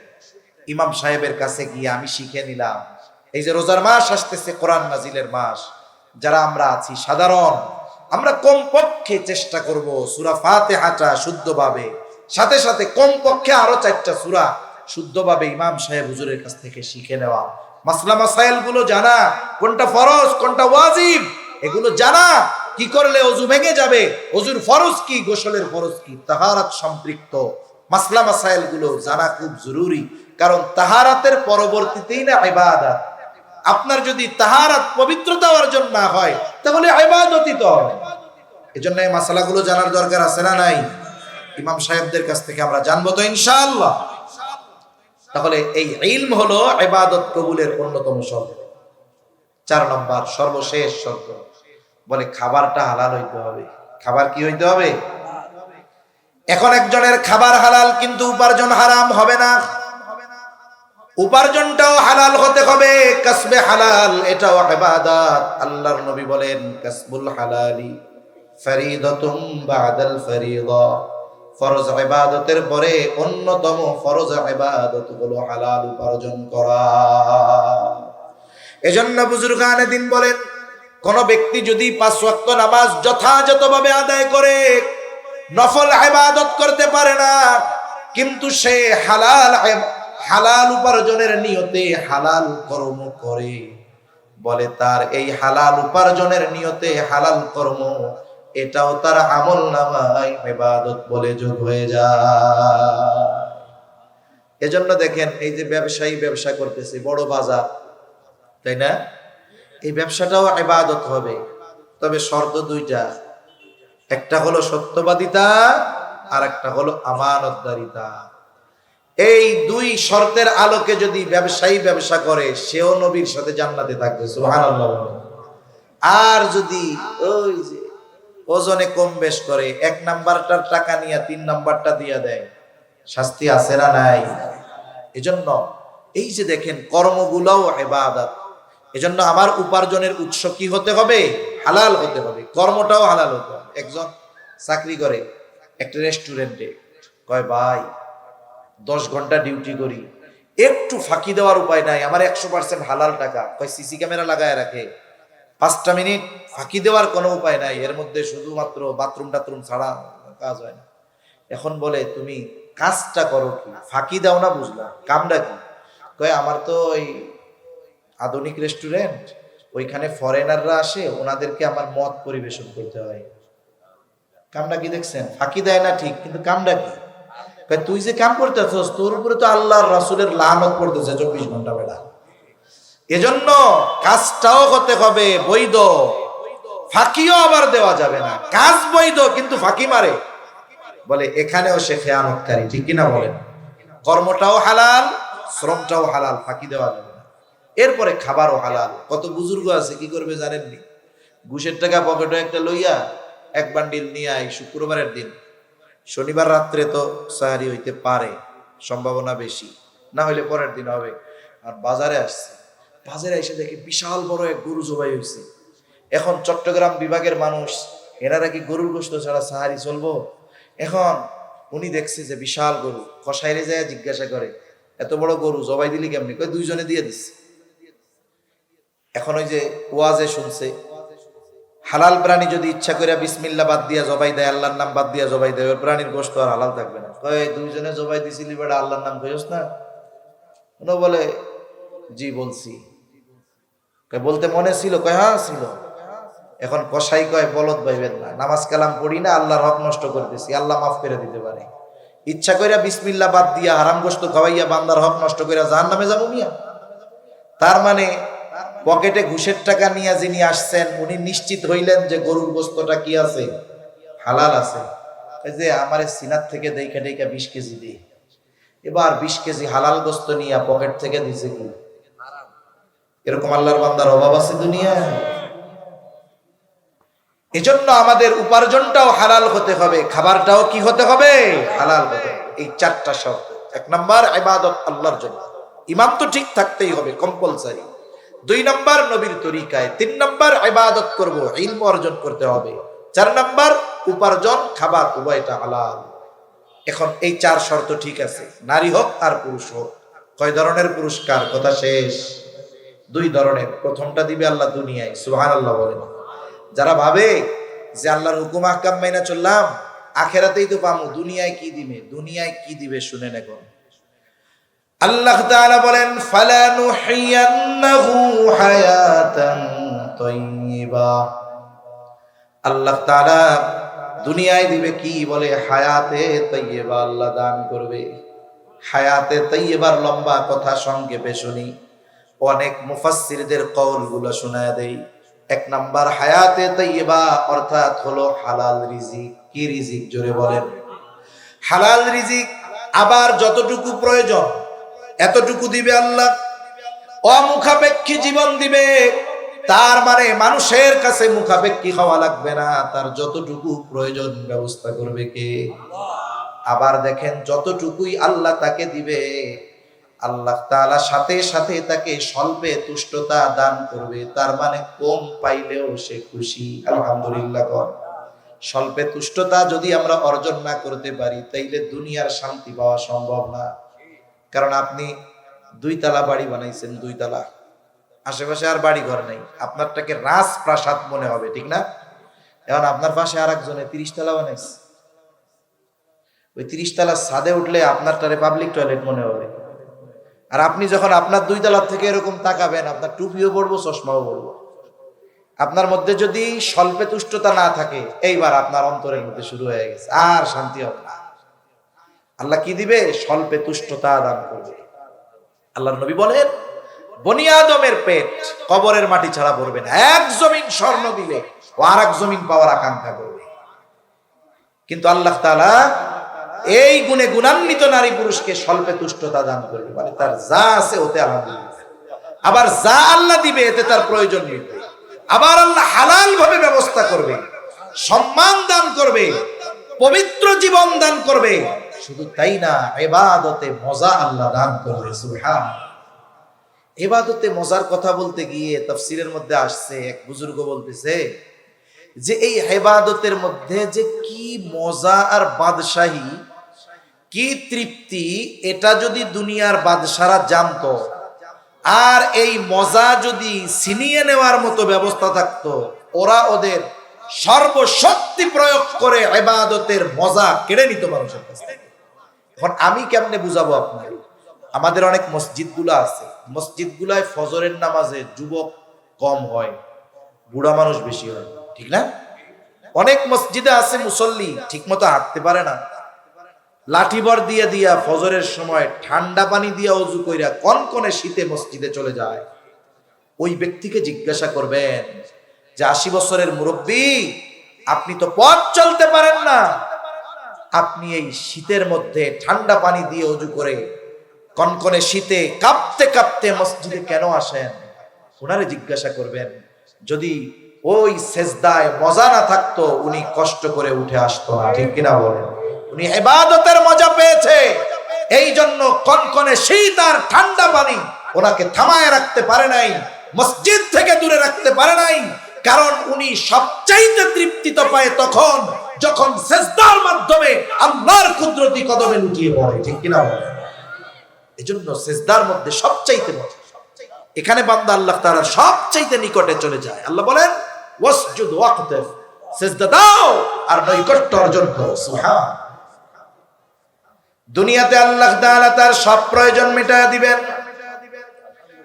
ইমাম সাহেবের কাছে গিয়ে আমি শিখে নিলাম, এই যে রোজার মাস আসতেছে, কোরআন নাজিলের মাস, যারা আমরা আছি সাধারণ, আমরা কমপক্ষে চেষ্টা করব সূরা ফাতিহাটা শুদ্ধভাবে, সাথে সাথে কমপক্ষে আরো 4টা সূরা শুদ্ধভাবে ইমাম সাহেব হুজুরের কাছ থেকে শিখে নেওয়া, মাসলা মাসাইল গুলো জানা, কোনটা ফরজ কোনটা ওয়াজিব এগুলো জানা, কি করলে ওযু ভেঙে যাবে, ওযুর ফরজ কি, গোসলের ফরজ কি, তাহারাত সম্পৃক্ত মাসলা মাসাইল গুলো জানা খুব জরুরি। কারণ তাহারাতের পরবর্তীতেই না ইবাদত। আপনার যদি তাহারাত পবিত্রতা অর্জন না হয় তাহলে ইবাদতই তো হবে। এজন্য এই মাসালাগুলো জানার দরকার আছে না নাই? ইমাম সাহেবদের কাছ থেকে আমরা জানবো তো ইনশাআল্লাহ। তাহলে এই ইলম হলো ইবাদত কবুলের অন্যতম শর্ত। 4 নম্বর সর্বশেষ শর্ত, বলে খাবারটা হালাল হইতে হবে। খাবার কি হইতে হবে? এখন একজনের খাবার হালাল কিন্তু উপার্জন হারাম হবে না, উপার্জনটাও হালাল হতে হবে, কাসবে হালাল এটাও ইবাদত। আল্লাহর নবী বলেন, কাসবুল হালালি ফরিদাতুম বাদাল ফরিদা, ফরজ ইবাদতের পরে অন্যতম ফরজ ইবাদত হলো হালাল উপার্জন করা। এজন্য বুজুর্গানে দিন বলেন, কোন ব্যক্তি যদি 5 ওয়াক্ত নামাজ যথাযথভাবে আদায় করে, নফল ইবাদত করতে পারে না, কিন্তু সে হালাল উপার্জনের নিয়তে হালাল কর্ম করে, বলে তার এই হালাল উপার্জনের নিয়তে হালাল কর্ম এটাও তার আমল নামায় ইবাদত বলে যোগ হয়ে যায়। এজন্য দেখেন, এই যে ব্যবসায়ী ব্যবসা করতেছে, বড় বাজার, তাই না? এই ব্যবসাটাও ইবাদত হবে, তবে শর্ত 2টা, একটা হলো সত্যবাদিতা আর একটা হলো আমানতদারিতা। এই 2 শর্তের আলোকে যদি ব্যবসায়ী ব্যবসা করে, সেও নবীর সাথে জান্নাতে থাকবে, সুবহানাল্লাহ। আর যদি ওই যে ওজনে কম বেশ করে, 1 নাম্বারটার টাকা নিয়ে 3 নাম্বারটা দিয়ে দেয়, শাস্তি আছে না নাই? এজন্য এই যে দেখেন কর্মগুলোও ইবাদত। এজন্য আমার উপার্জনের উৎস কি হতে হবে? হালাল হতে হবে, কর্মটাও হালাল হতে হবে। একজন চাকরি করে একটা রেস্টুরেন্টে, কয় ভাই 10 ঘন্টা ডিউটি করি, একটু ফাঁকি দেওয়ার উপায় নাই, আমার 100% হালাল টাকা। কয় সিসি ক্যামেরা লাগায় রাখে, 5টা মিনিট ফাঁকি দেওয়ার কোনো উপায় নাই, এর মধ্যে শুধুমাত্র বাথরুম টাথরুম ছাড়া কাজ হয় না। এখন বলে তুমি কাজটা করো কি, ফাঁকি দাও না, বুঝলাম, কামটা কি? কয় আমার তো ওই আধুনিক রেস্টুরেন্ট, ওইখানে ফরেনাররা আসে, ওনাদেরকে আমার মদ পরিবেশন করতে হয়। কামটা কি দেখছেন? ফাঁকি দেয় না ঠিক, কিন্তু কামটা কি? তুই যে কাম করতেছস, তোর উপরে তো আল্লাহর রাসূলের লানত পড়তেছে 24 ঘন্টা বেলা। এজন্য কাজটাও হতে হবে বৈধ, ফাঁকিও আবার দেওয়া যাবে না। কাজ বৈধ কিন্তু ফাঁকি মারে, বলে এখানেও সে খেয়ানতকারী, ঠিক কিনা বলেন? কর্মটাও হালাল, শ্রমটাও হালাল, ফাঁকি দেওয়া যাবে না। এরপরে খাবারও হালাল। কত বুজুর্গ আছে কি করবে জানেননি? ঘুষের টাকা পকেটে একটা লইয়া 1 বান্ডিল নিয়ে আই, শুক্রবারের দিন, শনিবার রাত্রে তো সাহারি হইতে পারে, সম্ভাবনা বেশি, না হইলে পরের দিন হবে। আর বাজারে আসছে, বাজারে এসে দেখে বিশাল বড় এক গরু জবাই হয়েছে। এখন চট্টগ্রাম বিভাগের মানুষ, এনারা কি গরুর গোশত ছাড়া সাহারি চলবো? এখন উনি দেখছে যে বিশাল গরু, কসাইরে যায় জিজ্ঞাসা করে, এত বড় গরু জবাই দিলি কেমনি? কই 2 জনে দিয়ে দিচ্ছে। এখন ওই যে ওয়াজে শুনছে, হালাল প্রাণী যদি ইচ্ছা করে বিসমিল্লাহ বাদ দিয়া জবাই দেয়, আল্লাহর নাম বাদ দিয়া জবাই দেয়, ওই প্রাণীর গোশত আর হালাল থাকবে না। কয় 2 জনে জবাই দিছিলি বেটা, আল্লাহর নাম কইস না? উনি বলে জি বলছি। কয় বলতে মনে ছিল? কয় হ্যাঁ ছিল। এখন কসাই কয় বলদ ভাইবেন না, নামাজ কালাম পড়ি না, আল্লাহর হক নষ্ট করতেছি, আল্লাহ মাফ করে দিতে পারে। ইচ্ছা কইরা বিসমিল্লাহ বাদ দিয়া হারাম গোশত খাওয়াইয়া বান্দার হক নষ্ট কইরা জাহান্নামে যাবো মিয়া? তার মানে পকেটে ঘুষের টাকা নিয়ে যিনি আসছেন, উনি নিশ্চিত হইলেন যে গরুর গোশতটা কি আছে? হালাল আছে। যে আমার সিনার থেকে দেখে দেখে 20 কেজি দিই, এবার 20 কেজি হালাল গোশত নিয়ে পকেট থেকে দিছে কি? এরকম আল্লাহর বান্দার অভাব আছে দুনিয়ায়? এজন্য আমাদের উপার্জনটাও হালাল হতে হবে, খাবারটাও কি হতে হবে? হালাল হতে হবে। এই 4টা শর্ত। 1 নাম্বার ইবাদত আল্লাহর জন্য, ইমান তো ঠিক থাকতেই হবে, কম্পালসারি। 2 নাম্বার নবীর তরিকায়, 3 নাম্বার ইবাদত করব, ইলম অর্জন করতে হবে, 4 নাম্বার উপার্জন খাবার উভয়টা হালাল। এখন এই 4 শর্ত ঠিক আছে, নারী হোক আর পুরুষ হোক। কয় ধরনের পুরস্কার? কথা শেষ। 2 ধরনের। প্রথমটা দিবে আল্লাহ দুনিয়ায়, সুবহানাল্লাহ বলেন। যারা ভাবে যে আল্লাহর হুকুম আহকাম মাইনা চললাম, আখেরাতেই তো পামু, দুনিয়ায় কি দিবে? দুনিয়ায় কি দিবে শুনেন এখন। আল্লাহ তাআলা বলেন ফালানুহিয়ান্নাহু হায়াতান তাইয়্যিবা। আল্লাহ তাআলা দুনিয়ায় দিবে কি? বলে হায়াতে তাইয়্যিবা আল্লাহ দান করবে। হায়াতে তাইয়্যিবার লম্বা কথা সংক্ষেপে শুনি, অনেক মুফাসসিরদের কওলগুলো শোনায় দেই। 1 নাম্বার হায়াতে তাইয়্যিবা অর্থাৎ হলো হালাল রিজিক। কি রিজিক? জোরে বলেন। হালাল রিজিক। আবার যতটুকু প্রয়োজন এতটুকু দিবে আল্লাহ। অমুখাপেক্ষী জীবন দিবে, তার মানে মানুষের কাছে মুখাপেক্ষী হওয়া লাগবে না, তার যতটুকু প্রয়োজন ব্যবস্থা করবে কে? আবার দেখেন যতটুকুই আল্লাহ তাকে দিবে, আল্লাহ তাআলা সাথে সাথে তাকে স্বল্পে তুষ্টতা দান করবে। তার মানে কম পাইলেও সে খুশি, আলহামদুলিল্লাহ কর। স্বল্পে তুষ্টতা যদি আমরা অর্জন না করতে পারি, তাইলে দুনিয়ার শান্তি পাওয়া সম্ভব না। কারণ আপনি 2 তালা বাড়ি বানাইছেন, 2 তালা, আশেপাশে আর বাড়ি ঘর নাই, আপনারটাকে রাজপ্রাসাদ মনে হবে, ঠিক না? এখন আপনার পাশে আর একজনে 30 তালা বানাইছে, ওই 30 তালা ছাদে উঠলে আপনারটারে পাবলিক টয়লেট মনে হবে। আর আপনি যখন আপনার 2 তালার থেকে এরকম তাকাবেন, আপনার টুপিও পড়বো, চশমাও পড়বো। আপনার মধ্যে যদি স্বল্পে তুষ্টতা না থাকে, এইবার আপনার অন্তরের মধ্যে শুরু হয়ে গেছে, আর শান্তি হবে না। আল্লাহ কি দিবে? স্বল্পে তুষ্টতা দান করবে। আল্লাহর নবী বলেন বনি আদমের পেট কবরের মাটি ছাড়া ভরবে না। 1 জমিন স্বর্ণ দিলে ও আর 1 জমিন পাওয়ার আকাঙ্ক্ষা করবে। কিন্তু আল্লাহ তাআলা এই গুণে গুণান্বিত নারী পুরুষকে স্বল্পে তুষ্টতা দান করবে, মানে তার যা আছে ওতে আলহামদুলিল্লাহ। আবার যা আল্লাহ দিবে এতে তার প্রয়োজন মিটবে। আবার আল্লাহ হালাল ভাবে ব্যবস্থা করবে, সম্মান দান করবে, পবিত্র জীবন দান করবে। শুধু তাই না, ইবাদতে মজা আল্লাহ দান করবে, সুবহানাল্লাহ। ইবাদতে মজার কথা বলতে গিয়ে তাফসীরের মধ্যে আসছে, এক বুজুর্গ বলতেছে যে এই ইবাদতের মধ্যে যে কি মজা আর বাদশাহী, কি তৃপ্তি, এটা যদি দুনিয়ার বাদশারা জানতো, আর এই মজা যদি ছিনিয়ে নেওয়ার মতো ব্যবস্থা থাকতো, ওরা ওদের সর্বশক্তি প্রয়োগ করে ইবাদতের মজা কেড়ে নিত মানুষের কাছ থেকে। এখন আমি কেমনে বুঝাবো আপনাকে? আমাদের অনেক মসজিদগুলো আছে, মসজিদগুলায় ফজরের নামাজে যুবক কম হয়, বুড়া মানুষ বেশি হয়, ঠিক না? অনেক মসজিদে আছে মুসল্লি ঠিক মতো হাঁটতে পারে না, লাঠিবর দিয়ে দিয়া ফজরের সময় ঠান্ডা পানি দিয়া ওযু কইরা কনকনে শীতে মসজিদে চলে যায়। ওই ব্যক্তিকে জিজ্ঞাসা করবেন যে 80 বছরের মুরব্বী, আপনি তো পথ চলতে পারেন না, আপনি এই শীতের মধ্যে ঠান্ডা পানি দিয়ে ওযু করে কনকনে শীতে কাঁপতে কাঁপতে মসজিদে কেন আসেন? ওনারে জিজ্ঞাসা করবেন, যদি ওই সেজদায় মজা না থাকতো উনি কষ্ট করে উঠে আসতো না, ঠিক কিনা বলেন? উনি ইবাদতের মজা পেয়েছে, এই জন্য কনকনে শীত আর ঠান্ডা পানি ওনাকে থামায় রাখতে পারে নাই, মসজিদ থেকে দূরে রাখতে পারে নাই। কারণ উনি সবচাইতে তৃপ্তি তো পায় তখন যখন সেজদার মাধ্যমে আল্লাহর কুদরতি কদমে লুটিয়ে পড়ে, ঠিক কিনা বলেন? এজন্য সেজদার মধ্যে সবচাইতে মজা, এখানে বান্দা আল্লাহ তাআলার সবচাইতে নিকটে চলে যায়। আল্লাহ বলেন ওয়াসজুদ ওয়াকতাফ, সিজদা দাও আর নৈকট্য অর্জন করো, সুবহান। দুনিয়াতে আল্লাহ তাআলা তার সব প্রয়োজন মেটায় দিবেন,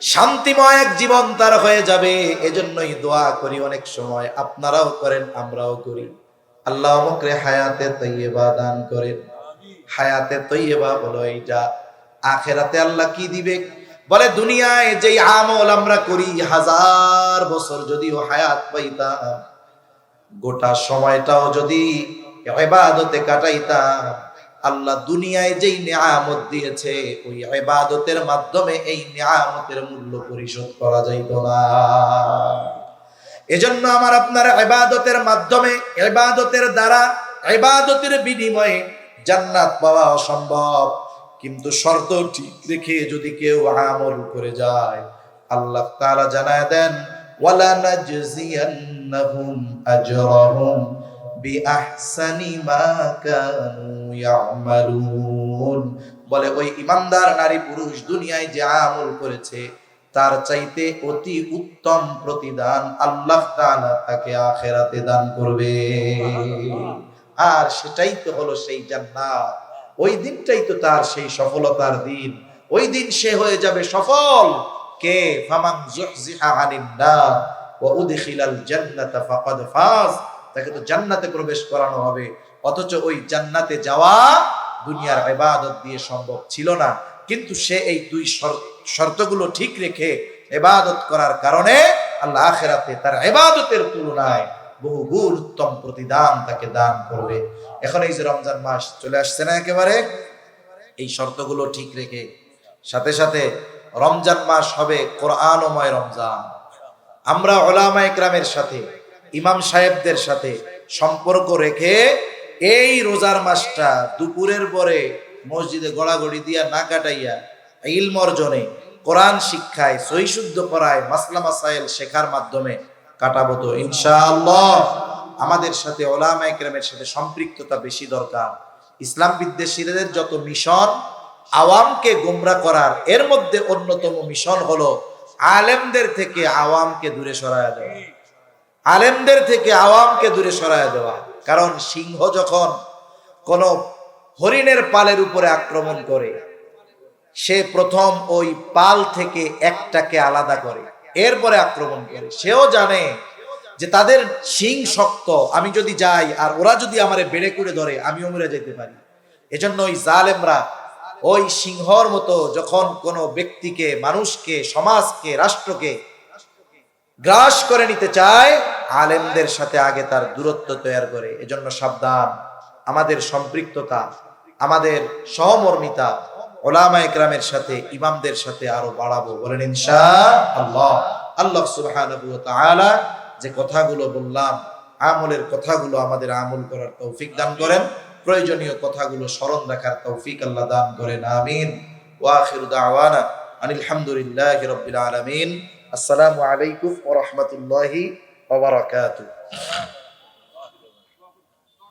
শান্তিময় এক জীবন তার হয়ে যাবে। এজন্যই দোয়া করি অনেক সময়, আপনারাও করেন আমরাও করি, আল্লাহ আমাকে হায়াতে তাইয়্যিবা দান করেন। হায়াতে তাইয়্যিবা হলো এইটা, আখিরাতে আল্লাহ কি দিবে? বলে দুনিয়ায় যেই আমল আমরা করি 1000 বছর যদিও হায়াত পাইতাম, গোটা সময়টাও যদি ইবাদতে কাটাইতাম, আল্লাহ দুনিয়ায় যেই নিয়ামত দিয়েছে ওই ইবাদতের মাধ্যমে এই নিয়ামতের মূল্য পরিশোধ করা যাইত না। এজন্য আমার আপনার ইবাদতের মাধ্যমে, ইবাদতের দ্বারা, ইবাদতের বিনিময়ে জান্নাত পাওয়া অসম্ভব। কিন্তু শর্ত ঠিক রেখে যদি কেউ আমল করে যায়, আল্লাহ তাআলা জানায় দেন ওয়ালা নাজজিয়ান্নাহুম আজরাহুম বিআহসানি মা কানু ইয়ামালুন। বলে ওই ইমানদার নারী পুরুষ দুনিয়ায় যে আমল করেছে তার চাইতে অতি উত্তম প্রতিদান আল্লাহ তাআলা তাকে আখিরাতে দান করবে। আর সেটাই তো হলো সেই জান্নাত। ওই দিনটাই তো তার সেই সফলতার দিন। ওই দিন সে হয়ে যাবে সফল। কে? ফামান যুহজিহা আনিন নার ওয়া উদখিলাল জান্নাতা ফাকাদ ফাজ। তাকে তো জান্নাতে প্রবেশ করানো হবে। অথচ ওই জান্নাতে যাওয়া দুনিয়ার ইবাদত দিয়ে সম্ভব ছিল না, কিন্তু সে এই দুই শর্তগুলো ঠিক রেখে ইবাদত করার কারণে আল্লাহ আখিরাতে তার ইবাদতের তুলনায় বহুগুণ উত্তম প্রতিদান তাকে দান করবে। এখন এই যে রমজান মাস চলে আসছে না, একেবারে এই শর্তগুলো ঠিক রেখে সাথে সাথে রমজান মাস হবে কোরআনময় রমজান। আমরা উলামা ইকরামের সাথে, ইমাম সাহেবদের সাথে সম্পর্ক রেখে এই রোজার মাসটা দুপুরের পরে মসজিদে গড়াগড়ি দিয়া না কাটাইয়া ইলম অর্জনে, কোরআন শিক্ষায়, সহিহ শুদ্ধ করায়, মাসলা মাসাইল শেখার মাধ্যমে কাটাবো তো ইনশাআল্লাহ। আমাদের সাথে উলামা ইকরামের সাথে সম্পৃক্ততা বেশি দরকার। ইসলাম বিদ্বেষীদের যত মিশন আওয়ামকে গোমরা করার, এর মধ্যে অন্যতম মিশন হলো আলেমদের থেকে আওয়ামকে দূরে সরায়া দেওয়া। আলেমদের থেকে আওয়ামকে দূরে সরায়া দেওয়া। কারণ সিংহ যখন কোন হরিণের পালের উপরে আক্রমণ করে, সে প্রথম ওই পাল থেকে একটাকে আলাদা করে, এরপরে আক্রমণ করে। সেও জানে যে তাদের শিং শক্ত, আমি যদি যাই আর ওরা যদি আমারে বেড়ে করে ধরে আমিও মরে যেতে পারি। এজন্য ওই জালেমরা ওই সিংহর মতো যখন কোনো ব্যক্তিকে, মানুষকে, সমাজকে, রাষ্ট্রকে গ্রাস করে নিতে চায়, আলেমদের সাথে আগে তার দূরত্ব তৈরি করে। এজন্য সাবধান। আমাদের সম্পৃক্ততা, আমাদের সহমর্মিতা উলামা ইকরামের সাথে, ইমামদের সাথে আরো বাড়াবো, বলেন ইনশাআল্লাহ। আল্লাহ সুবহানাহু ওয়া তাআলা যে কথাগুলো বললাম, আমলের কথাগুলো আমাদের আমল করার তৌফিক দান করেন। প্রয়োজনীয় কথাগুলো স্মরণ রাখার তৌফিক আল্লাহ দান করেন। আমিন। ওয়া আখিরু দাওয়ানা আনিল হামদুলিল্লাহি রাব্বিল আলামিন। আসসালামু আলাইকুম ওয়া রাহমাতুল্লাহি ওয়া বারাকাতুহু।